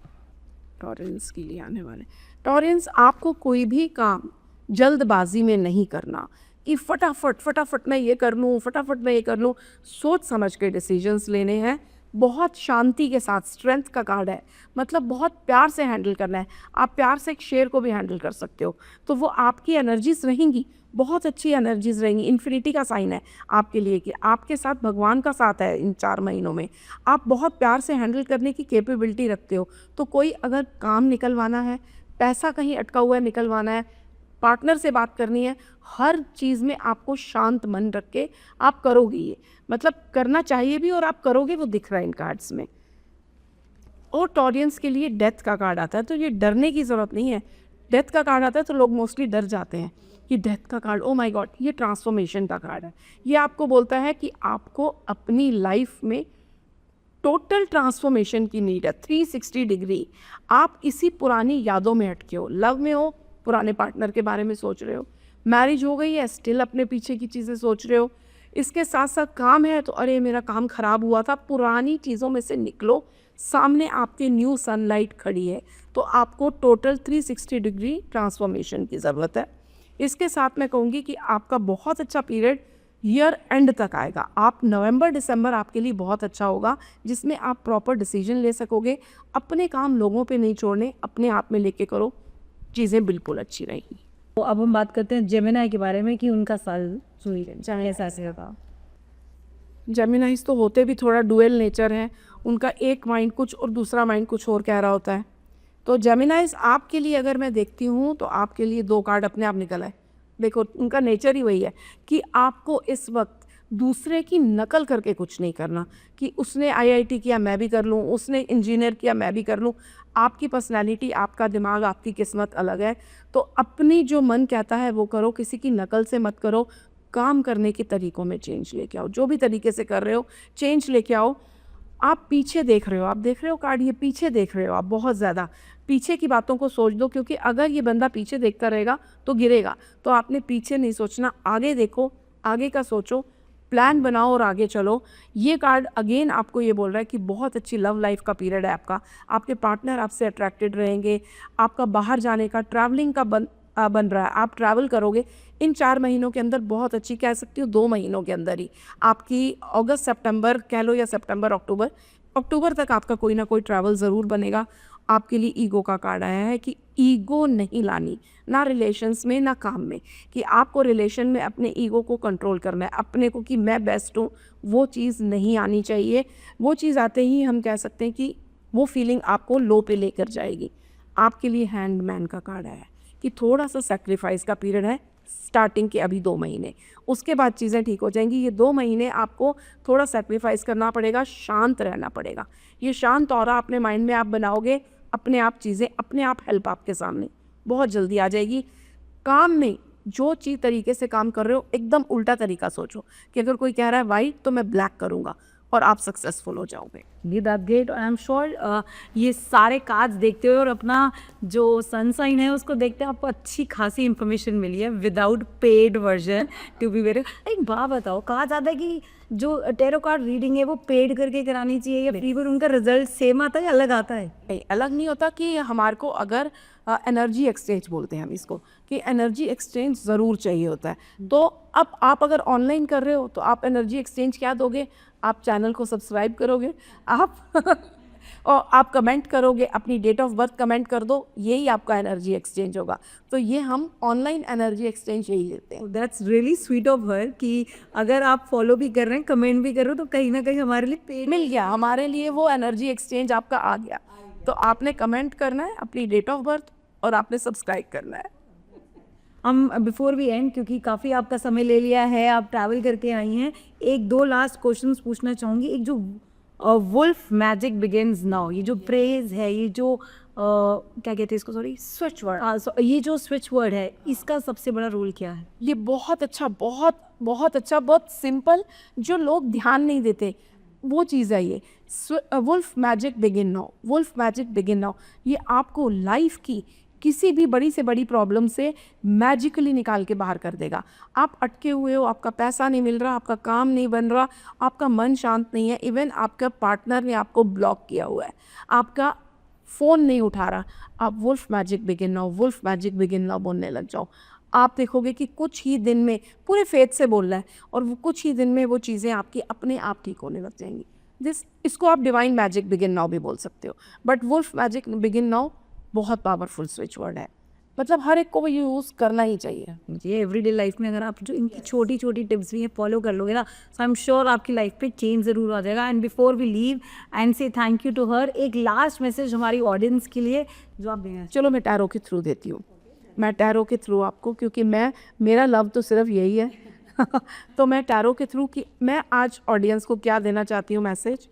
टॉरेंस के लिए आने वाले। टॉरेंस, आपको कोई भी काम जल्दबाजी में नहीं करना कि फटाफट मैं ये कर लूँ, फटाफट मैं ये कर लूँ। सोच समझ के डिसीजंस लेने हैं। बहुत शांति के साथ, स्ट्रेंथ का कार्ड है, मतलब बहुत प्यार से हैंडल करना है। आप प्यार से एक शेर को भी हैंडल कर सकते हो। तो वो आपकी एनर्जीज रहेंगी, बहुत अच्छी एनर्जीज रहेंगी। इन्फिनिटी का साइन है आपके लिए कि आपके साथ भगवान का साथ है इन 4 महीनों में। आप बहुत प्यार से हैंडल करने की कैपेबिलिटी रखते हो। तो कोई अगर काम निकलवाना है, पैसा कहीं अटका हुआ है निकलवाना है, पार्टनर से बात करनी है, हर चीज़ में आपको शांत मन रख के आप करोगे। ये मतलब करना चाहिए भी और आप करोगे, वो दिख रहा है इन कार्ड्स में। और टॉरियंस के लिए डेथ का कार्ड आता है, तो ये डरने की ज़रूरत नहीं है। डेथ का कार्ड आता है तो लोग मोस्टली डर जाते हैं कि डेथ का कार्ड, ओ माय गॉड, ये ट्रांसफॉर्मेशन का कार्ड है। ये आपको बोलता है कि आपको अपनी लाइफ में टोटल ट्रांसफॉर्मेशन की नीड है, 360 डिग्री। आप इसी पुरानी यादों में अटके हो, लव में हो, पुराने पार्टनर के बारे में सोच रहे हो, मैरिज हो गई है स्टिल अपने पीछे की चीज़ें सोच रहे हो, इसके साथ साथ काम है तो अरे मेरा काम खराब हुआ था। पुरानी चीज़ों में से निकलो, सामने आपके न्यू सनलाइट खड़ी है। तो आपको टोटल 360 डिग्री ट्रांसफॉर्मेशन की ज़रूरत है। इसके साथ मैं कहूँगी कि आपका बहुत अच्छा पीरियड ईयर एंड तक आएगा। आप नवंबर दिसंबर आपके लिए बहुत अच्छा होगा, जिसमें आप प्रॉपर डिसीजन ले सकोगे। अपने काम लोगों पे नहीं छोड़ने, अपने आप में लेके करो, चीज़ें बिल्कुल अच्छी रहेंगी। तो अब हम बात करते हैं जेमिनी के बारे में कि उनका साल सुई चाहे ऐसा ऐसे होगा। जेमिनाइज तो होते भी थोड़ा डुअल नेचर है, उनका एक माइंड कुछ और दूसरा माइंड कुछ और कह रहा होता है। तो जेमिनाइज आपके लिए अगर मैं देखती हूँ तो आपके लिए 2 कार्ड अपने आप निकल आए। देखो उनका नेचर ही वही है कि आपको इस वक्त दूसरे की नकल करके कुछ नहीं करना कि उसने आईआईटी किया मैं भी कर लूँ, उसने इंजीनियर किया मैं भी कर लूँ। आपकी पर्सनैलिटी, आपका दिमाग, आपकी किस्मत अलग है। तो अपनी जो मन कहता है वो करो, किसी की नकल से मत करो। काम करने के तरीक़ों में चेंज लेके आओ, जो भी तरीके से कर रहे हो चेंज लेके आओ। आप पीछे देख रहे हो, आप देख रहे हो कार्ड, ये पीछे देख रहे हो आप बहुत ज़्यादा। पीछे की बातों को सोच दो, क्योंकि अगर ये बंदा पीछे देखता रहेगा तो गिरेगा। तो आपने पीछे नहीं सोचना, आगे देखो, आगे का सोचो, प्लान बनाओ और आगे चलो। ये कार्ड अगेन आपको ये बोल रहा है कि बहुत अच्छी लव लाइफ का पीरियड है आपका। आपके पार्टनर आपसे अट्रैक्टेड रहेंगे, आपका बाहर जाने का, ट्रैवलिंग का बन रहा है, आप ट्रैवल करोगे इन 4 महीनों के अंदर। बहुत अच्छी कह सकती हूँ 2 महीनों के अंदर ही आपकी, अगस्त सितंबर कह लो या सितंबर अक्टूबर तक आपका कोई ना कोई ट्रैवल ज़रूर बनेगा। आपके लिए ईगो का कार्ड आया है कि ईगो नहीं लानी, ना रिलेशंस में ना काम में, कि आपको रिलेशन में अपने ईगो को कंट्रोल करना है, अपने को कि मैं बेस्ट हूँ, वो चीज़ नहीं आनी चाहिए। वो चीज़ आते ही हम कह सकते हैं कि वो फीलिंग आपको लो पे लेकर जाएगी। आपके लिए हैंडमैन का कार्ड आया है कि थोड़ा सा सेक्रीफाइस का पीरियड है स्टार्टिंग के अभी 2 महीने, उसके बाद चीज़ें ठीक हो जाएंगी। ये 2 महीने आपको थोड़ा सेक्रीफाइस करना पड़ेगा, शांत रहना पड़ेगा। ये शांत औरा अपने माइंड में आप बनाओगे, अपने आप चीज़ें, अपने आप हेल्प आपके सामने बहुत जल्दी आ जाएगी। काम में जो चीज़ तरीके से काम कर रहे हो एकदम उल्टा तरीका सोचो कि अगर कोई कह रहा है वाइट तो मैं ब्लैक करूँगा, और आप सक्सेसफुल हो जाओगे। That great. I am sure ये सारे कार्ड्स देखते हुए और अपना जो सन साइन है उसको देखते हैं आपको अच्छी खासी इन्फॉर्मेशन मिली है without paid version to be very. एक बात बताओ, कहा जाता है कि जो टेरो कार्ड रीडिंग है वो पेड करके करानी चाहिए या फ्री, पर उनका रिजल्ट सेम आता है या अलग आता है? नहीं, अलग नहीं होता। कि हमारे को अगर एनर्जी एक्सचेंज बोलते हैं हम इसको, कि एनर्जी एक्सचेंज ज़रूर चाहिए होता है। तो अब आप अगर ऑनलाइन कर रहे हो तो आप एनर्जी एक्सचेंज क्या दोगे? आप चैनल को सब्सक्राइब करोगे, आप और आप कमेंट करोगे, अपनी डेट ऑफ बर्थ कमेंट कर दो, यही आपका एनर्जी एक्सचेंज होगा। तो ये हम ऑनलाइन एनर्जी एक्सचेंज यही लेते हैं। That's really sweet of her कि अगर आप फॉलो भी कर रहे हैं, कमेंट भी कर रहे हो, तो कहीं ना कहीं हमारे लिए पेड मिल गया, हमारे लिए वो एनर्जी एक्सचेंज आपका आ गया। तो आपने कमेंट करना है, अपनी डेट ऑफ बर्थ, और आपने सब्सक्राइब करना है। हम बिफोर वी एंड, क्योंकि काफ़ी आपका समय ले लिया है, आप ट्रैवल करके आई हैं, 1-2 लास्ट क्वेश्चंस पूछना चाहूँगी। एक जो वुल्फ मैजिक बिगिन्स नाउ, ये जो प्रेज है, ये जो क्या कहते हैं इसको, सॉरी, स्विच वर्ड, ये जो स्विच वर्ड है, इसका सबसे बड़ा रोल क्या है? ये बहुत अच्छा, बहुत अच्छा, बहुत सिंपल, जो लोग ध्यान नहीं देते वो चीज़ है ये। Wolf magic begin now, wolf magic begin now. ये आपको लाइफ की किसी भी बड़ी से बड़ी प्रॉब्लम से मैजिकली निकाल के बाहर कर देगा। आप अटके हुए हो, आपका पैसा नहीं मिल रहा, आपका काम नहीं बन रहा, आपका मन शांत नहीं है, इवन आपका पार्टनर ने आपको ब्लॉक किया हुआ है, आपका फ़ोन नहीं उठा रहा, आप wolf magic begin now, wolf magic begin now बोलने लग जाओ। आप देखोगे कि कुछ ही दिन में, पूरे फेथ से बोल रहा है, और वो कुछ ही दिन में वो चीज़ें आपकी अपने आप ठीक होने लग जाएंगी। इसको आप डिवाइन मैजिक बिगिन नाउ भी बोल सकते हो, but wolf magic begin now बहुत पावरफुल स्विच वर्ड है। मतलब हर एक को वो यूज़ करना ही चाहिए। ये एवरीडे लाइफ में अगर आप जो इनकी छोटी छोटी टिप्स भी हैं फॉलो कर लोगे ना, सो आई एम श्योर आपकी लाइफ पे चेंज ज़रूर आ जाएगा। And before we leave and say thank you to her, एक लास्ट मैसेज हमारी ऑडियंस के लिए जो आप देना। चलो मैं टैरो के थ्रू देती हूँ, मैं टैरो के थ्रू आपको, क्योंकि मेरा लव तो सिर्फ यही है तो मैं टैरो के थ्रू कि मैं आज ऑडियंस को क्या देना चाहती हूँ मैसेज।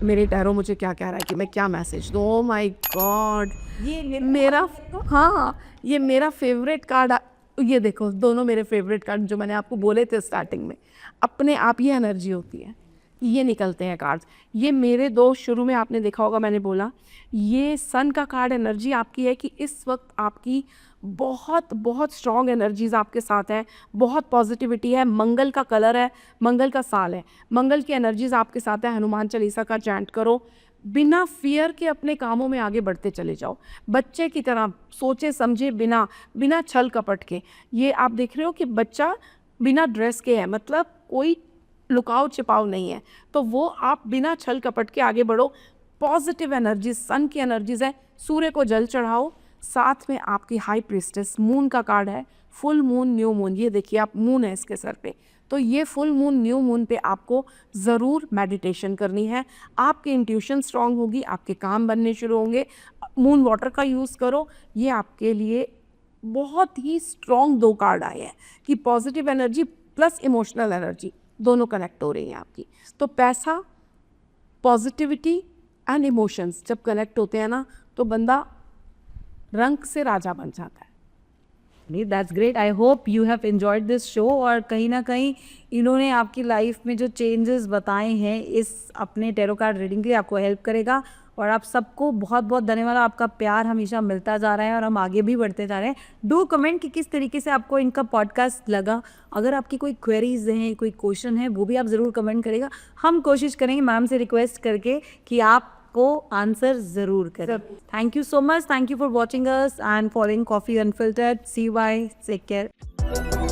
मेरे टैरो मुझे क्या कह रहा है कि मैं क्या मैसेज दूँ। ओह माय गॉड, ये मेरा हाँ, ये मेरा फेवरेट कार्ड। ये देखो, दोनों मेरे फेवरेट कार्ड जो मैंने आपको बोले थे स्टार्टिंग में, अपने आप ये एनर्जी होती है, ये निकलते हैं कार्ड्स। ये मेरे दो, शुरू में आपने देखा होगा मैंने बोला, ये सन का कार्ड एनर्जी आपकी है कि इस वक्त आपकी बहुत बहुत स्ट्रॉन्ग एनर्जीज आपके साथ हैं, बहुत पॉजिटिविटी है। मंगल का कलर है, मंगल का साल है, मंगल की एनर्जीज आपके साथ है। हनुमान चालीसा का चैंट करो, बिना फियर के अपने कामों में आगे बढ़ते चले जाओ, बच्चे की तरह सोचे समझे, बिना बिना छल कपट के। ये आप देख रहे हो कि बच्चा बिना ड्रेस के है, मतलब कोई लुकाव छिपाव नहीं है, तो वो आप बिना छल कपट के आगे बढ़ो। पॉजिटिव एनर्जीज, सन की एनर्जीज है। सूर्य को जल चढ़ाओ, साथ में आपकी हाई प्रिस्टेस मून का कार्ड है, फुल मून न्यू मून। ये देखिए आप, मून है इसके सर पे, तो ये फुल मून न्यू मून पे आपको ज़रूर मेडिटेशन करनी है। आपकी इंट्यूशन स्ट्रांग होगी, आपके काम बनने शुरू होंगे। मून वाटर का यूज़ करो, ये आपके लिए बहुत ही स्ट्रॉन्ग दो कार्ड आए हैं कि positive energy plus emotional energy दोनों कनेक्ट हो रही हैं आपकी। तो पैसा, पॉजिटिविटी एंड इमोशंस जब कनेक्ट होते हैं ना, तो बंदा रंग से राजा बन जाता है। That's great. I hope you have enjoyed this show. और कहीं ना कहीं इन्होंने आपकी लाइफ में जो चेंजेस बताए हैं इस अपने टैरो कार्ड रीडिंग के लिए आपको हेल्प करेगा। और आप सबको बहुत बहुत धन्यवाद, आपका प्यार हमेशा मिलता जा रहा है और हम आगे भी बढ़ते जा रहे हैं। डू कमेंट कि किस तरीके से आपको इनका पॉडकास्ट लगा। अगर आपकी कोई क्वेरीज हैं, कोई क्वेश्चन है, वो भी आप ज़रूर कमेंट करेगा। हम कोशिश करेंगे मैम से रिक्वेस्ट करके कि आप को आंसर ज़रूर करें। Thank you so much, thank you for watching us and following coffee unfiltered. See you, bye, take care.